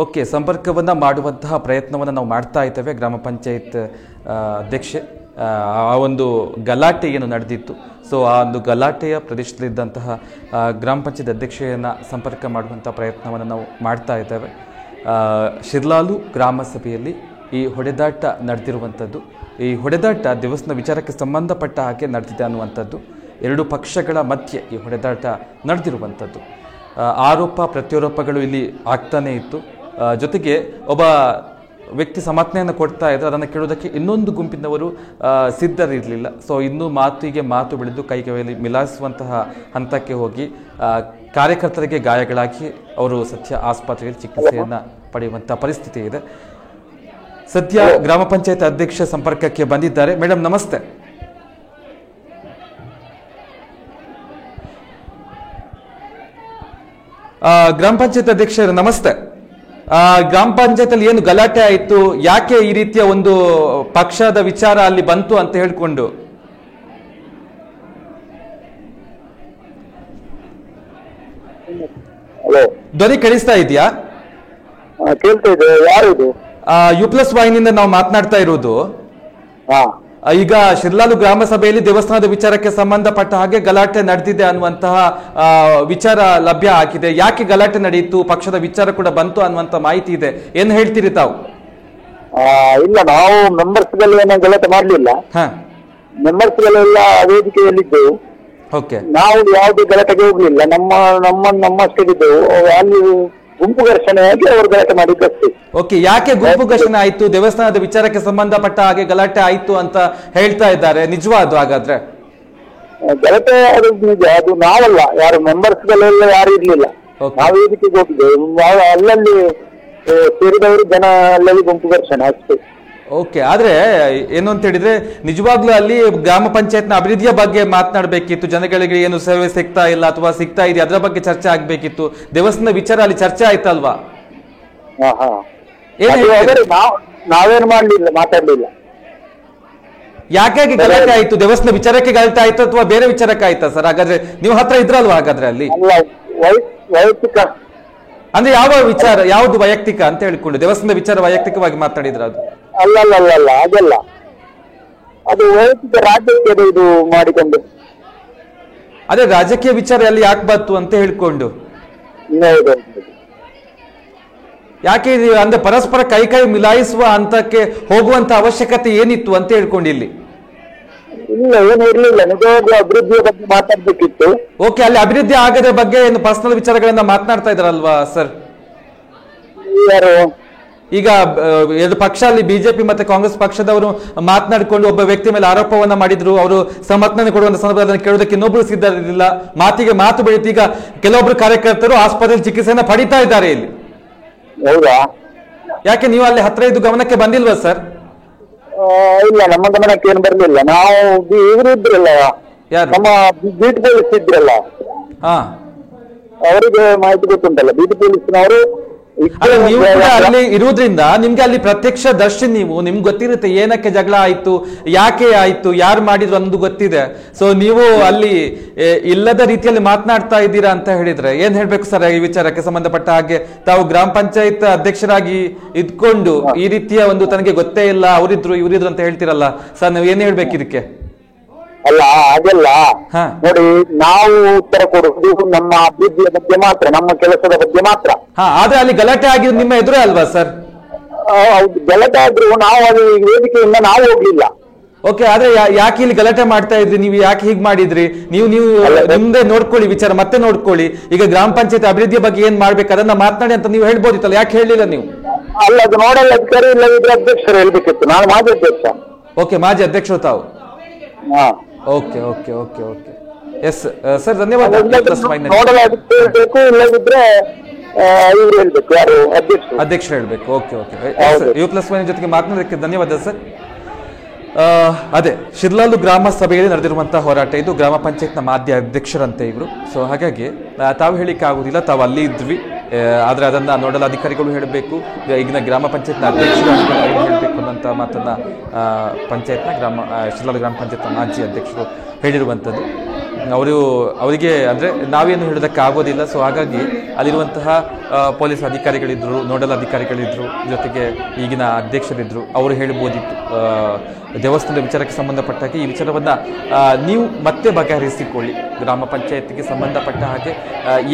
ಓಕೆ, ಸಂಪರ್ಕವನ್ನು ಮಾಡುವಂತಹ ಪ್ರಯತ್ನವನ್ನು ನಾವು ಮಾಡ್ತಾ ಇದ್ದೇವೆ. ಗ್ರಾಮ ಪಂಚಾಯತ್ ಅಧ್ಯಕ್ಷೆ, ಆ ಒಂದು ಗಲಾಟೆ ಏನು ನಡೆದಿತ್ತು, ಸೊ ಆ ಒಂದು ಗಲಾಟೆಯ ಪ್ರದೇಶದಲ್ಲಿದ್ದಂತಹ ಗ್ರಾಮ ಪಂಚಾಯತ್ ಅಧ್ಯಕ್ಷೆಯನ್ನು ಸಂಪರ್ಕ ಮಾಡುವಂಥ ಪ್ರಯತ್ನವನ್ನು ನಾವು ಮಾಡ್ತಾ ಇದ್ದೇವೆ. ಶಿರ್ಲಾಲು ಗ್ರಾಮ ಸಭೆಯಲ್ಲಿ ಈ ಹೊಡೆದಾಟ ನಡೆದಿರುವಂಥದ್ದು, ಈ ಹೊಡೆದಾಟ ದೇವಸ್ಥಾನ ವಿಚಾರಕ್ಕೆ ಸಂಬಂಧಪಟ್ಟ ಹಾಗೆ ನಡೆದಿದೆ ಅನ್ನುವಂಥದ್ದು, ಎರಡು ಪಕ್ಷಗಳ ಮಧ್ಯೆ ಈ ಹೊಡೆದಾಟ ನಡೆದಿರುವಂಥದ್ದು. ಆರೋಪ ಪ್ರತ್ಯಾರೋಪಗಳು ಇಲ್ಲಿ ಆಗ್ತಾನೇ ಇತ್ತು. ಜೊತೆಗೆ ಒಬ್ಬ ವ್ಯಕ್ತಿ ಸಮರ್ಥನೆಯನ್ನು ಕೊಡ್ತಾ ಇದ್ರು, ಅದನ್ನು ಕೇಳೋದಕ್ಕೆ ಇನ್ನೊಂದು ಗುಂಪಿನವರು ಸಿದ್ಧರಿರಲಿಲ್ಲ. ಸೊ ಇನ್ನೂ ಮಾತಿಗೆ ಮಾತು ಬೆಳೆದು ಕೈಗೆ ಮಿಲಾಯಿಸುವಂತಹ ಹಂತಕ್ಕೆ ಹೋಗಿ ಕಾರ್ಯಕರ್ತರಿಗೆ ಗಾಯಗಳಾಗಿ ಅವರು ಸದ್ಯ ಆಸ್ಪತ್ರೆಯಲ್ಲಿ ಚಿಕಿತ್ಸೆಯನ್ನು ಪಡೆಯುವಂಥ ಪರಿಸ್ಥಿತಿ ಇದೆ. ಸದ್ಯ ಗ್ರಾಮ ಪಂಚಾಯತ್ ಅಧ್ಯಕ್ಷ ಸಂಪರ್ಕಕ್ಕೆ ಬಂದಿದ್ದಾರೆ. ಮೇಡಮ್ ನಮಸ್ತೆ. ಗ್ರಾಮ ಪಂಚಾಯತ್ ಅಧ್ಯಕ್ಷರು ನಮಸ್ತೆ. ಗ್ರಾಮ ಪಂಚಾಯತ್ ಅಲ್ಲಿ ಏನು ಗಲಾಟೆ ಆಯಿತು, ಯಾಕೆ ಈ ರೀತಿಯ ಒಂದು ಪಕ್ಷದ ವಿಚಾರ ಅಲ್ಲಿ ಬಂತು ಅಂತ ಹೇಳ್ಕೊಂಡು? ಧ್ವನಿ ಕೇಳಿಸ್ತಾ ಇದೆಯಾ? ಕೇಳ್ತಾ ಇದೆ. ಯಾರಿದು? ಯುಪ್ಲಸ್ ವಾಹಿನಿಯಿಂದ ನಾವು ಮಾತನಾಡ್ತಾ ಇರುವುದು. ಈಗ ಶಿರ್ಲಾಲು ಗ್ರಾಮ ಸಭೆಯಲ್ಲಿ ದೇವಸ್ಥಾನದ ವಿಚಾರಕ್ಕೆ ಸಂಬಂಧಪಟ್ಟ ಹಾಗೆ ಗಲಾಟೆ ನಡೆದಿದೆ ಅನ್ನುವಂತಹ ವಿಚಾರ ಲಭ್ಯ ಆಗಿದೆ. ಯಾಕೆ ಗಲಾಟೆ ನಡೆಯಿತು, ಪಕ್ಷದ ವಿಚಾರ ಕೂಡ ಬಂತು ಅನ್ನುವಂತ ಮಾಹಿತಿ ಇದೆ, ಏನ್ ಹೇಳ್ತೀರಿ ತಾವು? ಇಲ್ಲ, ನಾವು ಮೆಂಬರ್ಸ್ ಏನೋ ಗಲಾಟೆ ಮಾಡ್ಲಿಲ್ಲ. ಮೆಂಬರ್ಸ್ಗಳೆಲ್ಲ ವೇದಿಕೆಯಲ್ಲಿದ್ದೆವು. ಓಕೆ ನಾವು ಯಾವುದೇ ಗಲಾಟೆಗೆ ಹೋಗ್ಲಿಲ್ಲ. ನಮ್ಮಷ್ಟಿದ್ದೆವು. ಅಲ್ಲಿ ಗುಂಪು ಘರ್ಷಣೆಯಾಗಿ ಅವರು ಗಲಾಟೆ ಮಾಡಿದ್ದಷ್ಟೇ. ಓಕೆ, ಯಾಕೆ ಗುಂಪು ಘರ್ಷಣೆ ಆಯ್ತು? ದೇವಸ್ಥಾನದ ವಿಚಾರಕ್ಕೆ ಸಂಬಂಧಪಟ್ಟ ಹಾಗೆ ಗಲಾಟೆ ಆಯ್ತು ಅಂತ ಹೇಳ್ತಾ ಇದ್ದಾರೆ, ನಿಜವಾದ ಹಾಗಾದ್ರೆ? ಗಲಾಟೆ ಅದು ನಿಜ, ಅದು ನಾವಲ್ಲ, ಯಾರು ಮೆಂಬರ್ಸ್ಗಳೆಲ್ಲ ಯಾರು ಇರ್ಲಿಲ್ಲ. ನಾವು ವೇದಿಕೆಗೆ ಹೋಗಿದ್ದೆವು. ಅಲ್ಲಲ್ಲಿ ಸೇರಿದವರು ಜನ ಅಲ್ಲಲ್ಲಿ ಗುಂಪು ಘರ್ಷಣೆ ಅಷ್ಟೇ. ಓಕೆ, ಆದ್ರೆ ಏನು ಅಂತ ಹೇಳಿದ್ರೆ ನಿಜವಾಗ್ಲೂ ಅಲ್ಲಿ ಗ್ರಾಮ ಪಂಚಾಯತ್ನ ಅಭಿವೃದ್ಧಿಯ ಬಗ್ಗೆ ಮಾತನಾಡಬೇಕಿತ್ತು. ಜನಗಳಿಗೆ ಏನು ಸೇವೆ ಸಿಗ್ತಾ ಇಲ್ಲ ಅಥವಾ ಸಿಗ್ತಾ ಇದೆ ಅದರ ಬಗ್ಗೆ ಚರ್ಚೆ ಆಗ್ಬೇಕಿತ್ತು. ದೇವಸ್ಥಾನದ ವಿಚಾರ ಅಲ್ಲಿ ಚರ್ಚೆ ಆಯ್ತಲ್ವಾ? ನಾವೇನು ಮಾಡ್ಲಿಲ್ಲ, ಮಾತಾಡ್ಲಿಲ್ಲ. ಯಾಕೆ ಗಲಾಟೆ ಆಯ್ತು? ದೇವಸ್ಥಾನ ವಿಚಾರಕ್ಕೆ ಗಲಾಟೆ ಆಯ್ತು ಅಥವಾ ಬೇರೆ ವಿಚಾರಕ್ಕೆ ಆಯ್ತಾ ಸರ್? ಹಾಗಾದ್ರೆ ನೀವು ಹತ್ರ ಇದ್ರಲ್ವಾ ಹಾಗಾದ್ರೆ ಅಲ್ಲಿ? ವೈಯಕ್ತಿಕ ಅಂದ್ರೆ ಯಾವ ವಿಚಾರ, ಯಾವ್ದು ವೈಯಕ್ತಿಕ ಅಂತ ಹೇಳಿಕೊಂಡು ದೇವಸ್ಥಾನದ ವಿಚಾರ ವೈಯಕ್ತಿಕವಾಗಿ ಮಾತನಾಡಿದ್ರ? ಅದು ಅಲ್ಲ ಅದಲ್ಲ, ಅದು ವೈಯಕ್ತಿಕ ರಾಜ್ಯಕ್ಕೆ ಇದು ಮಾಡಿಕೊಂಡು. ಅದೇ ರಾಜಕೀಯ ವಿಚಾರ ಅಲ್ಲಿ ಯಾಕೆ ಬಂತು ಅಂತ ಹೇಳ್ಕೊಂಡು, ಯಾಕೆ ಅಂದ್ರೆ ಪರಸ್ಪರ ಕೈ ಮಿಲಾಯಿಸುವ ಹಂತಕ್ಕೆ ಹೋಗುವಂತ ಅವಶ್ಯಕತೆ ಏನಿತ್ತು ಅಂತ ಹೇಳ್ಕೊಂಡು ಇಲ್ಲಿ? ಇಲ್ಲ, ಏನು ಇರ್ಲಿಲ್ಲ. ನಿಜವಾಗ್ಲೂ ಅಭಿವೃದ್ಧಿಯ ಬಗ್ಗೆ ಮಾತಾಡ್ಬೇಕಿತ್ತು. ಓಕೆ, ಅಲ್ಲಿ ಅಭಿವೃದ್ಧಿ ಆಗದ ಬಗ್ಗೆ ಏನು ಪರ್ಸನಲ್ ವಿಚಾರಗಳನ್ನ ಮಾತನಾಡ್ತಾ ಇದ್ರಲ್ವಾ ಸರ್? ಯಾರು ಈಗ ಎರಡು ಪಕ್ಷ ಅಲ್ಲಿ ಬಿಜೆಪಿ ಮತ್ತೆ ಕಾಂಗ್ರೆಸ್ ಪಕ್ಷದವರು ಮಾತನಾಡಿಕೊಂಡು ಒಬ್ಬ ವ್ಯಕ್ತಿ ಮೇಲೆ ಆರೋಪವನ್ನ ಮಾಡಿದ್ರು. ಅವರು ಸಮರ್ಥನೆ ಕೊಡುವಂತ ಸಂದರ್ಭದಲ್ಲಿ ಕೇಳೋದಕ್ಕೆ ಇನ್ನೊಬ್ರು ಸಿದ್ಧರಿಲ್ಲ. ಮಾತಿಗೆ ಮಾತು ಬೆಳೀತು. ಈಗ ಕೆಲವೊಬ್ರು ಕಾರ್ಯಕರ್ತರು ಆಸ್ಪತ್ರೆಯಲ್ಲಿ ಚಿಕಿತ್ಸೆಯನ್ನ ಪಡಿತಾ ಇದ್ದಾರೆ ಇಲ್ಲಿ. ಹೌದಾ? ಯಾಕೆ ನೀವು ಅಲ್ಲಿ ಹತ್ರ ಇದ್ದು ಗಮನಕ್ಕೆ ಬಂದಿಲ್ವಾ ಸರ್? ಇಲ್ಲ, ನಮ್ಮ ಗಮನಕ್ಕೆ ಏನು ಬರ್ಲಿಲ್ಲ. ನಾವು ಇವರು ಇದ್ರಲ್ಲ, ನಮ್ಮ ಬೀಟ್ ಪೊಲೀಸ್ ಇದ್ರಲ್ಲ, ಅವರಿಗೆ ಮಾಹಿತಿ ಗೊತ್ತುಂಟಲ್ಲ. ಬೀಟ್ ಪೊಲೀಸ್ನವರು ನೀವು ಕೂಡ ಅಲ್ಲಿ ಇರುವುದ್ರಿಂದ ನಿಮ್ಗೆ ಅಲ್ಲಿ ಪ್ರತ್ಯಕ್ಷ ದರ್ಶಿ, ನಿಮ್ಗೆ ಗೊತ್ತಿರುತ್ತೆ ಏನಕ್ಕೆ ಜಗಳ ಆಯ್ತು, ಯಾಕೆ ಆಯ್ತು, ಯಾರು ಮಾಡಿದ್ರು ಅನ್ನೋದು ಗೊತ್ತಿದೆ. ಸೊ ನೀವು ಅಲ್ಲಿ ಇಲ್ಲದ ರೀತಿಯಲ್ಲಿ ಮಾತನಾಡ್ತಾ ಇದ್ದೀರಾ ಅಂತ ಹೇಳಿದ್ರೆ ಏನ್ ಹೇಳ್ಬೇಕು ಸರ್? ಈ ವಿಚಾರಕ್ಕೆ ಸಂಬಂಧಪಟ್ಟ ಹಾಗೆ ತಾವು ಗ್ರಾಮ ಪಂಚಾಯತ್ ಅಧ್ಯಕ್ಷರಾಗಿ ಇದ್ಕೊಂಡು ಈ ರೀತಿಯ ಒಂದು ತನಗೆ ಗೊತ್ತೇ ಇಲ್ಲ, ಅವರಿದ್ರು ಇವರಿದ್ರು ಅಂತ ಹೇಳ್ತಿರಲ್ಲ ಸರ್, ನೀವು ಏನ್ ಹೇಳ್ಬೇಕು ಇದಕ್ಕೆ? ಅಲ್ಲ, ಹಾಗೆಲ್ಲ ನೋಡಿ, ನಾವು ಉತ್ತರ ಕೊಡುವುದು ನಮ್ಮ ಅಭಿವೃದ್ಧಿಯ ಬಗ್ಗೆ ಮಾತ್ರ, ನಮ್ಮ ಕೆಲಸದ ಬಗ್ಗೆ ಮಾತ್ರ. ಆದ್ರೆ ಅಲ್ಲಿ ಗಲಾಟೆ ಆಗಿದ್ದು ನಿಮ್ಮ ಎದುರೇ ಅಲ್ವಾ ಸರ್? ಹೌದು, ಗಲಾಟೆ ಆದ್ರೂ ನಾವು ಅದು ವೇದಿಕೆಯಿಂದ ನಾವು ಹೋಗ್ಲಿಲ್ಲ. ಓಕೆ, ಆದ್ರೆ ಯಾಕೆ ಇಲ್ಲಿ ಗಲಾಟೆ ಮಾಡ್ತಾ ಇದ್ರಿ? ನೀವು ಯಾಕೆ ಹೀಗ್ ಮಾಡಿದ್ರಿ? ನೀವು ನಿಮ್ದೇ ನೋಡ್ಕೊಳ್ಳಿ ವಿಚಾರ, ಮತ್ತೆ ನೋಡ್ಕೊಳ್ಳಿ. ಈಗ ಗ್ರಾಮ ಪಂಚಾಯತ್ ಅಭಿವೃದ್ಧಿಯ ಬಗ್ಗೆ ಏನ್ ಮಾಡ್ಬೇಕು ಅದನ್ನ ಮಾತನಾಡಿ ಅಂತ ನೀವು ಹೇಳ್ಬೋದಿತ್ತಲ್ಲ, ಯಾಕೆ ಹೇಳಿಲ್ಲ ನೀವು? ಅಲ್ಲ, ಅದು ನೋಡಲ್ಲ ಅಧಿಕಾರಿ ಇಲ್ಲದಿದ್ರೆ ಅಧ್ಯಕ್ಷರು ಹೇಳ್ಬೇಕಿತ್ತು. ನಾನು ಮಾಜಿ ಅಧ್ಯಕ್ಷ. ಓಕೆ, ಮಾಜಿ ಅಧ್ಯಕ್ಷರು ತಾವು? Okay okay okay okay, yes sir, ಧನ್ಯವಾದ. ಹೇಳ್ಬೇಕು, ಇಲ್ಲದಿದ್ರೆ ಇವ್ರು ಹೇಳ್ಬೇಕು, ಯಾರು ಅಧ್ಯಕ್ಷರು ಹೇಳ್ಬೇಕು. ಓಕೆ ಓಕೆ, U+1 ಜೊತೆಗೆ ಮಾತನಾಡೋದಕ್ಕೆ ಧನ್ಯವಾದ ಸರ್. ಅದೇ ಶಿರ್ಲಾಲು ಗ್ರಾಮ ಸಭೆಯಲ್ಲಿ ನಡೆದಿರುವಂತಹ ಹೋರಾಟ ಇದು. ಗ್ರಾಮ ಪಂಚಾಯತ್ನ ಮಾಧ್ಯ ಅಧ್ಯಕ್ಷರಂತೆ ಇವರು. ಸೊ ಹಾಗಾಗಿ ತಾವು ಹೇಳಿಕ್ಕೆ ಆಗುದಿಲ್ಲ, ತಾವು ಅಲ್ಲಿ ಇದ್ವಿ. ಆದ್ರೆ ಅದನ್ನ ನೋಡಲ್ ಅಧಿಕಾರಿಗಳು ಹೇಳಬೇಕು, ಈಗಿನ ಗ್ರಾಮ ಪಂಚಾಯತ್ನ ಅಧ್ಯಕ್ಷರು ಹೇಳಬೇಕು ಅನ್ನೋಂಥ ಮಾತನ್ನ ಶಿರ್ಲಾಲು ಗ್ರಾಮ ಪಂಚಾಯತ್ನ ಮಾಜಿ ಅಧ್ಯಕ್ಷರು ಹೇಳಿರುವಂಥದ್ದು. ಅವರಿಗೆ ಅಂದ್ರೆ ನಾವೇನು ಹೇಳೋದಕ್ಕೆ ಆಗೋದಿಲ್ಲ. ಸೊ ಹಾಗಾಗಿ ಅಲ್ಲಿರುವಂತಹ ಪೊಲೀಸ್ ಅಧಿಕಾರಿಗಳಿದ್ರು, ನೋಡಲ್ ಅಧಿಕಾರಿಗಳಿದ್ರು, ಜೊತೆಗೆ ಈಗಿನ ಅಧ್ಯಕ್ಷರಿದ್ರು, ಅವರು ಹೇಳ್ಬೋದಿತ್ತು ದೇವಸ್ಥಾನದ ವಿಚಾರಕ್ಕೆ ಸಂಬಂಧಪಟ್ಟ ಈ ವಿಚಾರವನ್ನ ನೀವು ಮತ್ತೆ ಬಗೆಹರಿಸಿಕೊಳ್ಳಿ. ಗ್ರಾಮ ಪಂಚಾಯತ್ಗೆ ಸಂಬಂಧಪಟ್ಟ ಹಾಗೆ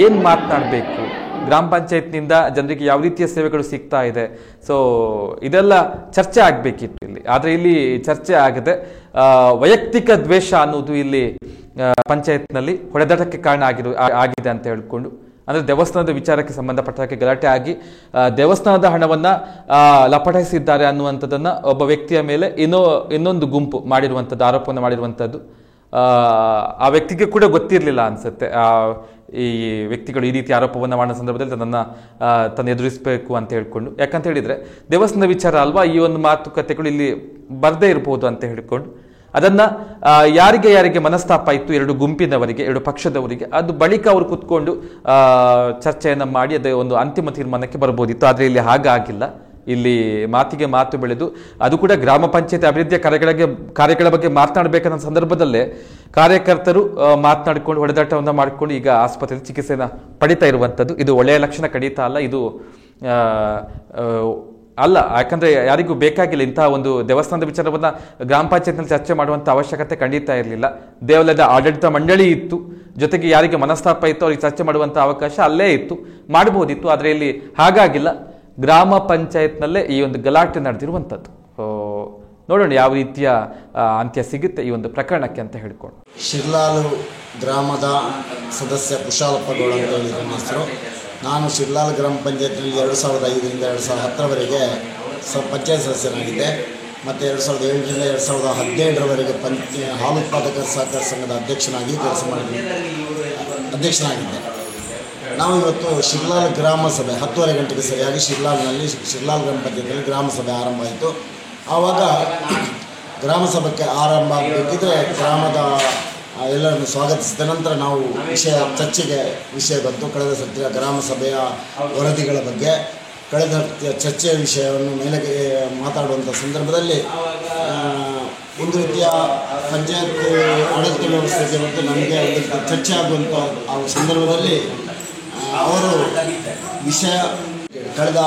ಏನು ಮಾತನಾಡಬೇಕು, ಗ್ರಾಮ ಪಂಚಾಯತ್ನಿಂದ ಜನರಿಗೆ ಯಾವ ರೀತಿಯ ಸೇವೆಗಳು ಸಿಗ್ತಾ ಇದೆ, ಸೊ ಇದೆಲ್ಲ ಚರ್ಚೆ ಆಗಬೇಕಿತ್ತು ಇಲ್ಲಿ. ಆದರೆ ಇಲ್ಲಿ ಚರ್ಚೆ ಆಗದೆ ವೈಯಕ್ತಿಕ ದ್ವೇಷ ಅನ್ನೋದು ಇಲ್ಲಿ ಪಂಚಾಯತ್ನಲ್ಲಿ ಹೊಡೆದಾಟಕ್ಕೆ ಕಾರಣ ಆಗಿದೆ ಅಂತ ಹೇಳ್ಕೊಂಡು, ಅಂದ್ರೆ ದೇವಸ್ಥಾನದ ವಿಚಾರಕ್ಕೆ ಸಂಬಂಧಪಟ್ಟ ಹಾಗೆ ಗಲಾಟೆ ಆಗಿ ದೇವಸ್ಥಾನದ ಹಣವನ್ನ ಲಪಟಾಯಿಸಿದ್ದಾರೆ ಅನ್ನುವಂಥದ್ದನ್ನ ಒಬ್ಬ ವ್ಯಕ್ತಿಯ ಮೇಲೆ ಇನ್ನೊಂದು ಗುಂಪು ಮಾಡಿರುವಂಥದ್ದು, ಆರೋಪವನ್ನು ಮಾಡಿರುವಂಥದ್ದು. ಆ ವ್ಯಕ್ತಿಗೆ ಕೂಡ ಗೊತ್ತಿರಲಿಲ್ಲ ಅನ್ಸುತ್ತೆ ಈ ವ್ಯಕ್ತಿಗಳು ಈ ರೀತಿ ಆರೋಪವನ್ನು ಮಾಡೋ ಸಂದರ್ಭದಲ್ಲಿ ತನ್ನ ಎದುರಿಸಬೇಕು ಅಂತ ಹೇಳ್ಕೊಂಡು. ಯಾಕಂತ ಹೇಳಿದ್ರೆ ದೇವಸ್ಥಾನದ ವಿಚಾರ ಅಲ್ವಾ, ಈ ಒಂದು ಮಾತುಕತೆಗಳು ಇಲ್ಲಿ ಬರ್ದೇ ಇರಬಹುದು ಅಂತ ಹೇಳ್ಕೊಂಡು ಅದನ್ನ ಯಾರಿಗೆ ಮನಸ್ತಾಪ ಇತ್ತು, ಎರಡು ಗುಂಪಿನವರಿಗೆ, ಎರಡು ಪಕ್ಷದವರಿಗೆ, ಅದು ಬಳಿಕ ಅವರು ಕುತ್ಕೊಂಡು ಚರ್ಚೆಯನ್ನ ಮಾಡಿ ಅದೇ ಒಂದು ಅಂತಿಮ ತೀರ್ಮಾನಕ್ಕೆ ಬರ್ಬೋದಿತ್ತು. ಆದ್ರೆ ಇಲ್ಲಿ ಹಾಗಾಗಿಲ್ಲ. ಇಲ್ಲಿ ಮಾತಿಗೆ ಮಾತು ಬೆಳೆದು ಅದು ಕೂಡ ಗ್ರಾಮ ಪಂಚಾಯತ್ ಅಭಿವೃದ್ಧಿಯ ಕಾರ್ಯಗಳ ಬಗ್ಗೆ ಮಾತನಾಡಬೇಕನ್ನೋ ಸಂದರ್ಭದಲ್ಲೇ ಕಾರ್ಯಕರ್ತರು ಮಾತನಾಡಿಕೊಂಡು ಹೊಡೆದಾಟವನ್ನು ಮಾಡಿಕೊಂಡು ಈಗ ಆಸ್ಪತ್ರೆಯಲ್ಲಿ ಚಿಕಿತ್ಸೆನ ಪಡಿತಾ ಇರುವಂಥದ್ದು. ಇದು ಒಳ್ಳೆಯ ಲಕ್ಷಣ ಖಂಡಿತ ಅಲ್ಲ, ಇದು ಅಲ್ಲ. ಯಾಕಂದ್ರೆ ಯಾರಿಗೂ ಬೇಕಾಗಿಲ್ಲ ಇಂತಹ ಒಂದು ದೇವಸ್ಥಾನದ ವಿಚಾರವನ್ನ ಗ್ರಾಮ ಪಂಚಾಯತ್ನಲ್ಲಿ ಚರ್ಚೆ ಮಾಡುವಂತ ಅವಶ್ಯಕತೆ ಖಂಡಿತ ಇರಲಿಲ್ಲ. ದೇವಾಲಯದ ಆಡಳಿತ ಮಂಡಳಿ ಇತ್ತು, ಜೊತೆಗೆ ಯಾರಿಗೆ ಮನಸ್ತಾಪ ಇತ್ತು ಅವ್ರಿಗೆ ಚರ್ಚೆ ಮಾಡುವಂತ ಅವಕಾಶ ಅಲ್ಲೇ ಇತ್ತು, ಮಾಡಬಹುದಿತ್ತು. ಆದ್ರೆ ಇಲ್ಲಿ ಹಾಗಾಗಿಲ್ಲ. ಗ್ರಾಮ ಪಂಚಾಯತ್ನಲ್ಲೇ ಈ ಒಂದು ಗಲಾಟೆ ನಡೆದಿರುವಂಥದ್ದು. ನೋಡೋಣ ಯಾವ ರೀತಿಯ ಅಂತ್ಯ ಸಿಗುತ್ತೆ ಈ ಒಂದು ಪ್ರಕರಣಕ್ಕೆ ಅಂತ ಹೇಳಿಕೊಂಡು. ಶಿರ್ಲಾಲು ಗ್ರಾಮದ ಸದಸ್ಯ ಕುಶಾಲಪ್ಪ ಗೌಡ ಅಂತ ಹೇಳಿ ನನ್ನ ಹೆಸರು. ನಾನು ಶಿರ್ಲಾಲ್ ಗ್ರಾಮ ಪಂಚಾಯತ್ನಲ್ಲಿ 2005ರಿಂದ 2010ರವರೆಗೆ ಪಂಚಾಯತ್ ಸದಸ್ಯನಾಗಿದ್ದೆ. ಮತ್ತು 2007ರಿಂದ 2017ರವರೆಗೆ ಹಾಲು ಉತ್ಪಾದಕರ ಸಹಕಾರ ಸಂಘದ ಅಧ್ಯಕ್ಷನಾಗಿದ್ದೆ. ನಾವು ಇವತ್ತು ಶಿರ್ಲಾಲ್ ಗ್ರಾಮ ಸಭೆ 10:30 ಗಂಟೆಗೆ ಸರಿಯಾಗಿ ಶಿರ್ಲಾಲ್ ಗ್ರಾಮ ಪಂಚಾಯತ್ನಲ್ಲಿ ಗ್ರಾಮ ಸಭೆ ಆರಂಭ ಆಯಿತು. ಆವಾಗ ಗ್ರಾಮ ಸಭೆಗೆ ಆರಂಭ ಆಗಬೇಕಿದ್ರೆ ಗ್ರಾಮದ ಎಲ್ಲರನ್ನು ಸ್ವಾಗತಿಸಿದ ನಂತರ ನಾವು ಚರ್ಚೆಗೆ ವಿಷಯ ಬಂತು. ಕಳೆದ ಸತ್ಯ ಗ್ರಾಮ ಸಭೆಯ ವರದಿಗಳ ಬಗ್ಗೆ ಕಳೆದ ಚರ್ಚೆಯ ವಿಷಯವನ್ನು ಮೇಲೆ ಮಾತಾಡುವಂಥ ಸಂದರ್ಭದಲ್ಲಿ ಒಂದು ರೀತಿಯ ಪಂಚಾಯತ್ ಆಡಳಿತ ವ್ಯವಸ್ಥೆಗೆ ಮತ್ತು ನಮಗೆ ಒಂದು ಚರ್ಚೆ ಆಗುವಂಥ ಆ ಸಂದರ್ಭದಲ್ಲಿ ಅವರು ವಿಷಯ ಕಳೆದ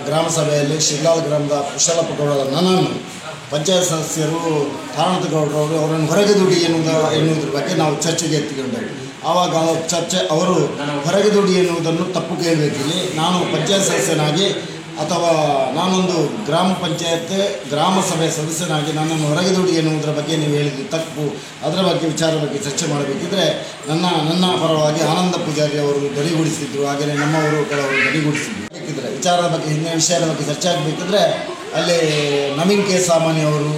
ಗ್ರಾಮ ಸಭೆಯಲ್ಲಿ ಶಿರ್ಲಾಲ್ ಗ್ರಾಮದ ಕುಶಾಲಪ್ಪ ಗೌಡರ ನನ್ನನ್ನು ಪಂಚಾಯತ್ ಸದಸ್ಯರು ಕಾರಣತಗೌಡರವರು ಅವರನ್ನು ಹೊರಗೆ ದುಡಿ ಎನ್ನುವುದ್ರ ಬಗ್ಗೆ ನಾವು ಚರ್ಚೆಗೆ ಎತ್ತಿಕೊಂಡೆವು. ಆವಾಗ ಅವರು ಹೊರಗೆ ದುಡಿ ಎನ್ನುವುದನ್ನು ತಪ್ಪು ಕೇಳಬೇಕಿಲ್ಲಿ. ನಾನು ಪಂಚಾಯತ್ ಸದಸ್ಯನಾಗಿ ಅಥವಾ ನಾನೊಂದು ಗ್ರಾಮ ಪಂಚಾಯತ್ ಗ್ರಾಮ ಸಭೆ ಸದಸ್ಯನಾಗಿ ನನ್ನನ್ನು ಹೊರಗೆ ದುಡಿ ಎನ್ನುವುದರ ಬಗ್ಗೆ ನೀವು ಹೇಳಿದ್ದು ತಪ್ಪು. ಅದರ ಬಗ್ಗೆ ವಿಚಾರದ ಬಗ್ಗೆ ಚರ್ಚೆ ಮಾಡಬೇಕಿದ್ರೆ ನನ್ನ ಪರವಾಗಿ ಆನಂದ ಪೂಜಾರಿ ಅವರು ಧ್ವನಿಗೂಡಿಸಿದ್ರು, ಹಾಗೆಯೇ ನಮ್ಮವರು ಕೆಲವರು ಧ್ವನಿಗೂಡಿಸಿದ್ರು. ಬೇಕಿದ್ರೆ ವಿಚಾರದ ಬಗ್ಗೆ ಹಿಂದಿನ ವಿಷಯದ ಬಗ್ಗೆ ಚರ್ಚೆ ಆಗಬೇಕಿದ್ರೆ ಅಲ್ಲಿ ನವೀನ್ ಕೆ ಸಾಮಾನ್ಯ ಅವರು,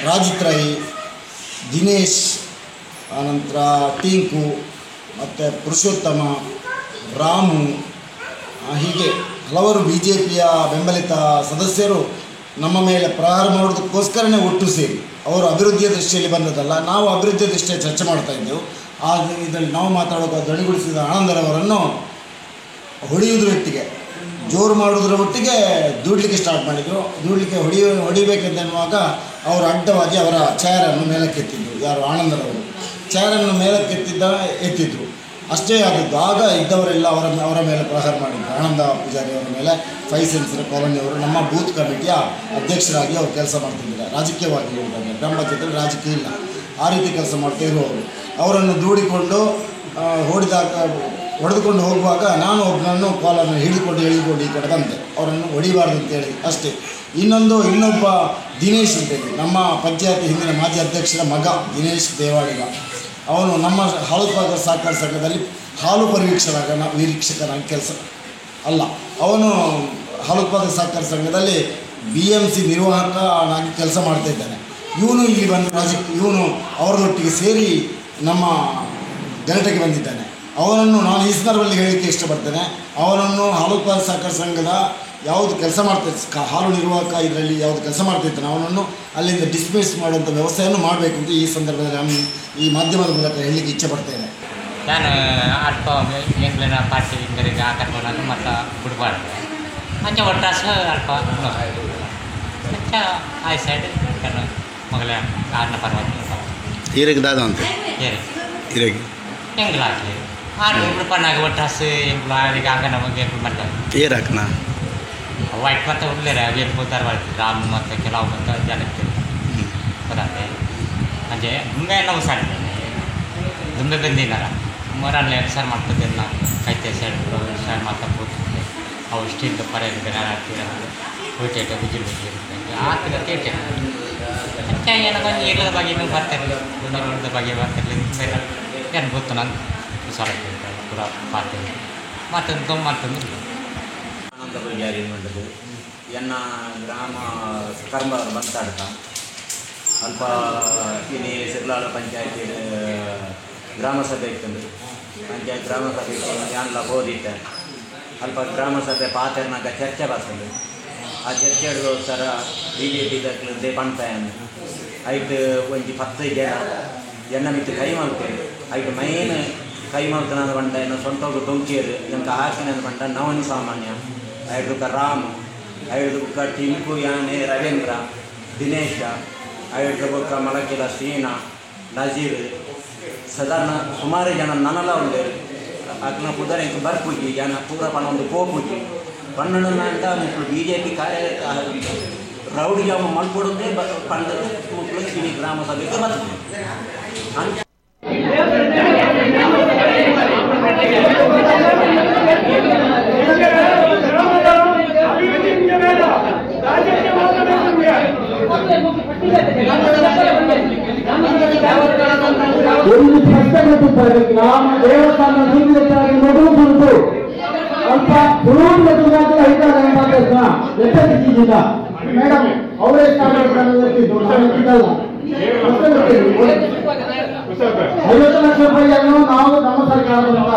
ರಾಜಿತ್ ರೈ, ದಿನೇಶ್, ಆನಂತರ ಟಿಂಕು ಮತ್ತು ಪುರುಷೋತ್ತಮ, ರಾಮು, ಹೀಗೆ ಹಲವರು BJPಯ ಬೆಂಬಲಿತ ಸದಸ್ಯರು ನಮ್ಮ ಮೇಲೆ ಪ್ರಹಾರ ಮಾಡೋದಕ್ಕೋಸ್ಕರನೇ ಒಟ್ಟು ಸೇರಿ ಅವರು ಅಭಿವೃದ್ಧಿಯ ದೃಷ್ಟಿಯಲ್ಲಿ ಬಂದದಲ್ಲ, ನಾವು ಅಭಿವೃದ್ಧಿಯ ದೃಷ್ಟಿಯಲ್ಲಿ ಚರ್ಚೆ ಮಾಡ್ತಾ ಇದ್ದೆವು. ಇದರಲ್ಲಿ ನಾವು ಮಾತಾಡೋಕೆ ಧ್ವನಿಗೂಡಿಸಿದ ಆನಂದರವರನ್ನು ಹೊಡೆಯುವುದರ ಒಟ್ಟಿಗೆ ಜೋರು ಮಾಡುವುದರ ಒಟ್ಟಿಗೆ ದೂಡಲಿಕ್ಕೆ ಸ್ಟಾರ್ಟ್ ಮಾಡಿದರು. ಹೊಡಿಬೇಕೆಂದೆನ್ನುವಾಗ ಅವರು ಅಡ್ಡವಾಗಿ ಅವರ ಚೇರನ್ನು ಮೇಲಕ್ಕೆತ್ತಿದ್ದರು. ಯಾರು ಆನಂದರವರು ಚೇರನ್ನು ಎತ್ತಿದ್ರು. ಅಷ್ಟೇ ಆದದ್ದು. ಆಗ ಇದ್ದವರೆಲ್ಲ ಅವರ ಮೇಲೆ ಪ್ರಹಾರ ಮಾಡಿದ್ರು. ಆನಂದ ಪೂಜಾರಿ ಅವರ ಮೇಲೆ 5 ಸೆನ್ಸರ್ ಕಾಲೋನಿಯವರು ನಮ್ಮ ಬೂತ್ ಕಮಿಟಿಯ ಅಧ್ಯಕ್ಷರಾಗಿ ಅವರು ಕೆಲಸ ಮಾಡ್ತಿದ್ದಾರೆ. ರಾಜಕೀಯವಾಗಿ ಗ್ರಾಮ ಪಂಚಾಯತ್ನಲ್ಲಿ ರಾಜಕೀಯ ಇಲ್ಲ, ಆ ರೀತಿ ಕೆಲಸ ಮಾಡ್ತಾ ಇರುವವರು ಅವರನ್ನು ದೂಡಿಕೊಂಡು ಹೊಡೆದುಕೊಂಡು ಹೋಗುವಾಗ ನಾನು ಒಬ್ಬನನ್ನು ಕಾಲನ್ನು ಹಿಡಿದುಕೊಂಡು ಈ ಕಡೆ ಬಂದೆ. ಅವರನ್ನು ಹೊಡಿಬಾರ್ದು ಅಂತೇಳಿ ಅಷ್ಟೇ. ಇನ್ನೊಬ್ಬ ದಿನೇಶ್ ಅಂತೇಳಿ ನಮ್ಮ ಪಂಚಾಯತ್ ಹಿಂದಿನ ಮಾಜಿ ಅಧ್ಯಕ್ಷರ ಮಗ ದಿನೇಶ್ ದೇವಾಡಿಗ, ಅವನು ನಮ್ಮ ಹಾಲು ಉತ್ಪಾದಕರ ಸಹಕಾರ ಸಂಘದಲ್ಲಿ ಹಾಲು ವೀಕ್ಷಕನಾಗಿ ಕೆಲಸ ಅಲ್ಲ, ಅವನು ಹಾಲು ಉತ್ಪಾದಕ ಸಹಕಾರ ಸಂಘದಲ್ಲಿ BMC ನಿರ್ವಾಹಕನಾಗಿ ಕೆಲಸ ಮಾಡ್ತಾಯಿದ್ದಾನೆ. ಇವನು ಇಲ್ಲಿ ಬಂದು ಇವನು ಅವರೊಟ್ಟಿಗೆ ಸೇರಿ ನಮ್ಮ ಗಲಾಟೆಗೆ ಬಂದಿದ್ದಾನೆ. ಅವನನ್ನು ನಾನು ಈ ಸಂದರ್ಭದಲ್ಲಿ ಹೇಳಲಿಕ್ಕೆ ಇಷ್ಟಪಡ್ತೇನೆ. ಅವನನ್ನು ಹಾಲು ಉತ್ಪಾದಕ ಸಹಕಾರ ಸಂಘದ ಯಾವುದು ಕೆಲಸ ಮಾಡ್ತಾ ಹಾಲು ನಿರ್ವಾಹಕ ಇದರಲ್ಲಿ ಯಾವುದು ಕೆಲಸ ಮಾಡ್ತಿದ್ದಾನೆ ಅವನನ್ನು ಅಲ್ಲಿಂದ ಡಿಸ್ಮಿಸ್ ಮಾಡುವಂಥ ವ್ಯವಸ್ಥೆಯನ್ನು ಮಾಡಬೇಕು ಅಂತ ಈ ಸಂದರ್ಭದಲ್ಲಿ ನಾನು ಈ ಮಾಧ್ಯಮದ ಮೂಲಕ ಹೇಳಲಿಕ್ಕೆ ಇಚ್ಛೆ ಪಡ್ತೇನೆ. ನಾನು ಅಲ್ಪ ಎಂಗ್ಲಿನ ಪಾರ್ಟಿ ಇಂಗರಿಗೆ ಹಾಕೊಂಡು ಮತ್ತು ಬಿಡಬಾರ್ದು ಅಂಚೆ ಒಟ್ಟಾಸ ಅಲ್ಪ ಅಂಚ ಆಯ್ ಸೈಡ್ ಮಗಳ ಆರನ ಪರ್ವತ ಇರಗೆ ದಾದ ಅಂತ ಇರಗೆ ಎಂಗ್ಲಾಗಲಿ ಆರು ಬಿಡ್ಪಣ್ಣಾಗ ಒಟ್ಟಾಸು ಎಂಗ್ಲು ಆಡಿಗೆ ಅಂಗನ ಬಗ್ಗೆ ಎಂಗ್ಲು ಮಾಡ್ತಾರೆ ಏರಾಕ್ನ ವೈಟ್ ಮತ್ತು ಉಳ್ಳೇರ ವೇಪು ತರವಾಡ್ತಿ ರಾಮ್ ಮತ್ತು ಕೆಲವು ಮತ್ತು ಜನಕ್ಕೆ ಬರತ್ತೆ ಅಂಚೆ ಮುಂದೆ ನಾವು ಸರ್ ದುಂಬೆ ಬಂದಿನಾರ ಮರಲ್ಲೇ ಸರ್ ಮಾಡ್ತದೆ ನಾನು ಕೈತೆ ಸೈಡ್ ಸರ್ ಮಾತಾಡ್ಬೋದು ಅವು ಸ್ಟೀಲ್ ಪರೆಯಲ್ಲಿ ಹಾಕ್ತೀರ ಹೋಯ್ತೇಟ ಬಿಜಿಲ್ ಹಾಕಿದ ತೇಟೆ ಅಂಚೆ ಏನೋ ಇಲ್ಲದ ಬಗ್ಗೆ ಬರ್ತಿರಲಿಲ್ಲ ಗುಣದ ಬಗ್ಗೆ ಬರ್ತಿರಲಿಲ್ಲ ಬೇರೆ ಏನು ಗೊತ್ತು ನಾನು ಸಲ ಪೂರ ಪಾರ್ಟಿ ಮತ್ತೊಂದು ಆನಂದ ಪೂಜಾರಿ ಮಂಡದು ಎನ್ನ ಗ್ರಾಮ ಕರ್ಮ ಮಾತಾಡ್ತ ಅಲ್ಪ ಇನ್ನು ಸಿರ್ಲಾಳ ಪಂಚಾಯತಿ ಗ್ರಾಮ ಸಭೆ ಇತ್ತು ಪಂಚಾಯತ್ ಗ್ರಾಮ ಸಭೆ ಎಲ್ಲ ಓದಿತ್ತೆ ಅಲ್ಪ ಗ್ರಾಮ ಸಭೆ ಪಾತ್ರನಾಗ ಚರ್ಚೆ ಬರ್ತದೆ. ಆ ಚರ್ಚೆ ಸರ BJP ದೇ ಪಣ್ತಾಯನ್ನು ಐದು ಒಂಜಿ 10 ಜನ ಎನ್ನ ಮಿತ್ತು ಕೈ ಮಾಡ್ತೇವೆ ಐದು ಮೈನ್ ಕೈ ಮಾಡ್ತಾನೆ ಬಂಡ ಏನೋ ಸ್ವಂತ ಡೊಂಕೇರು ಎಂತ ಹಾಕಿನ ಬಂಡ ನವನ್ ಸಾಮಾನ್ಯ ಐದು ರಾಮು ಐದು ಟಿಂಕು ಯಾನೆ ರವೀಂದ್ರ ದಿನೇಶ ಐದು ಬುಕ್ಕ ಮಲಕಿಲ ಸೀನಾ ನಜೀರ್ ಸಾಧಾರಣ ಸುಮಾರು ಜನ ನನ್ನಲ್ಲ ಉಂಡೆ ಅಕ್ನ ಪುದರ್ ಇಂಕ ಬರ್ಪುಜಿ ಜನ ಪೂರ ಪಣ ಒಂದು ಕೋಪುಜಿ ಪಣ್ಣನ ಅಂತ ಮುಕ್ಕಳು BJP ಕಾರ್ಯ ರೌಡಿ ಜಾಮ ಮಲ್ಪೊಡೋದೇ ಪಂಡದ ಮುಕ್ಕಳು ಈ ಗ್ರಾಮ ಸಭೆಗೆ ಬರ್ತದೆ. ಗ್ರಾಮ ದೇವಸ್ಥಾನ ಸೂಚಿತಾಗಿ ಮಗುವುದು ಅಲ್ಪ ಪೂರ್ಣ ತುಗಾದ ಐತಾರ ಮಾತಾಡ್ತಾ ಎತ್ತರಿಸಿದ ಮೇಡಮ್ ಅವರೇ ಸ್ಟಾರ್ಟ್ ಮಾಡ್ತಿದ್ದು ನಾನು ಇದ್ದಲ್ಲ 50 ಲಕ್ಷ ರೂಪಾಯಿಯನ್ನು ನಾವು ನಮ್ಮ ಸರ್ಕಾರದಿಂದ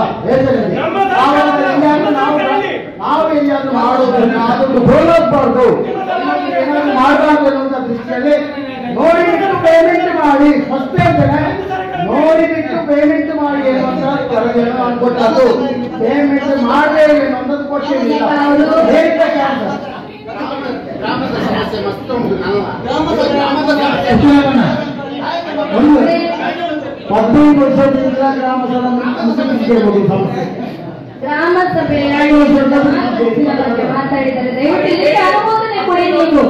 ನಾವು ಎಲ್ಲಿಯಾದ್ರೂ ಮಾಡೋದ್ರಿಂದ ಅದನ್ನು ಹೋಗಬಾರ್ದು ಏನಾದ್ರು ಮಾಡಬಾರ್ದು ಅನ್ನುವಂಥ ದೃಷ್ಟಿಯಲ್ಲಿ ನೋಡಿಬಿಟ್ಟು ಪೇಮೆಂಟ್ ಮಾಡಿ ಫಸ್ಟ್ ಅಂತೇನೆ ನೋಡಿಬಿಟ್ಟು ಪೇಮೆಂಟ್ ಮಾಡಿ ಅನ್ನುವಂಥ ವರದಿಯನ್ನು ನಾನು ಕೊಟ್ಟದ್ದು ಪೇಮೆಂಟ್ ಮಾಡಲೇ ಅನ್ನೋದು ಕೊಟ್ಟಿರಲಿಲ್ಲ. ಗ್ರಾಮದ ಸಮಸ್ಯೆ ಮತ್ತೊಂದು 15 ವರ್ಷದಿಂದ ಗ್ರಾಮ ಗ್ರಾಮ ಸಭೆ ಮಾತಾಡಿದರೆ ದಯವಿಟ್ಟು ಅನುಮೋದನೆ ಕೊಡಿ. ನೀವು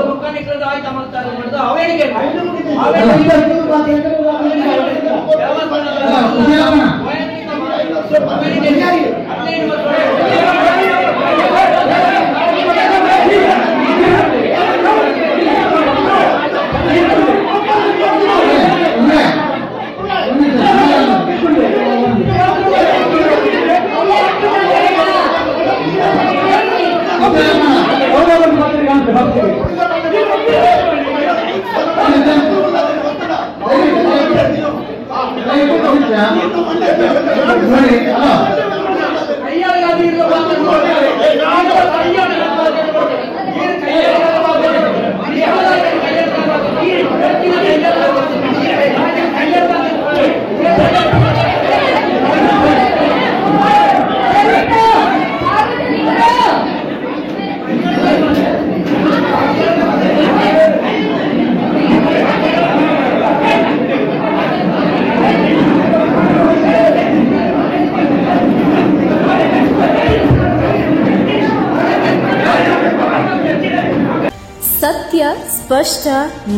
ಸತ್ಯ, ಸ್ಪಷ್ಟ,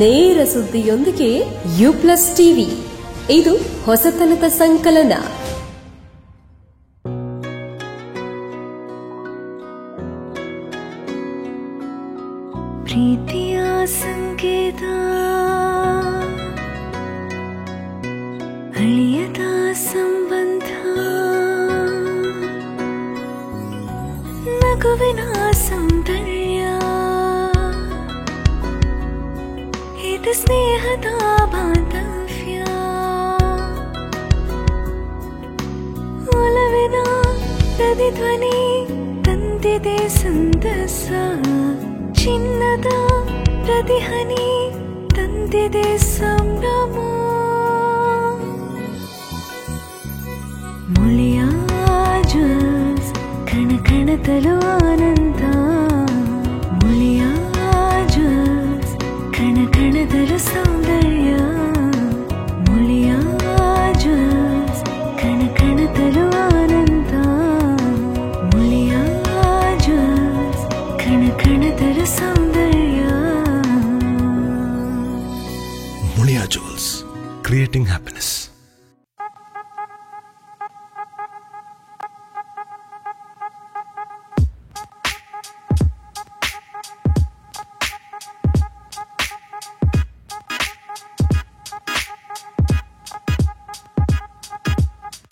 ನೇರ ಸುದ್ದಿಯೊಂದಿಗೆ U+ ಟಿವಿ. ಇದು ಹೊಸತನದ ಸಂಕಲನ. ಪ್ರೀತಿಯ ಸಂಕೇತ ಅಳಿಯದ ಸಂಬಂಧ, ನಗುವಿನ ಸೌಂದರ್ಯ, ಇದು ಸ್ನೇಹದ ಬಾಂಧವ್ಯ, ಒಲವಿನ ಪ್ರತಿಧ್ವನಿ ತಂದಿದೆ ಸಂತಸ, ಚಿನ್ನದ ಪ್ರತಿಹನಿ ತಂದಿದೆ ಸಂಭ್ರಮ, ಮುಳಿಯ ಜ್ಯೂಸ್ ಕಣ ಕಣದಲು ಆನಂದ, ಮುಳಿಯ ಜ್ಯೂಸ್ ಕಣ ಕಣದಲು ಸೌಂದರ್ಯ, ಮುಳಿಯ ಜ್ಯೂಸ್ ಕಣ ಕಣದಲು ಆನಂದ, ಮುಳಿಯ ಜ್ಯೂಸ್ ಕಣ ಕಣದಲು ಸೌಂದರ್ಯ. ಮುಳಿಯಾ ಜ್ಯೂಸ್, ಕ್ರಿಯೇಟಿಂಗ್ ಹ್ಯಾಪಿನೆಸ್.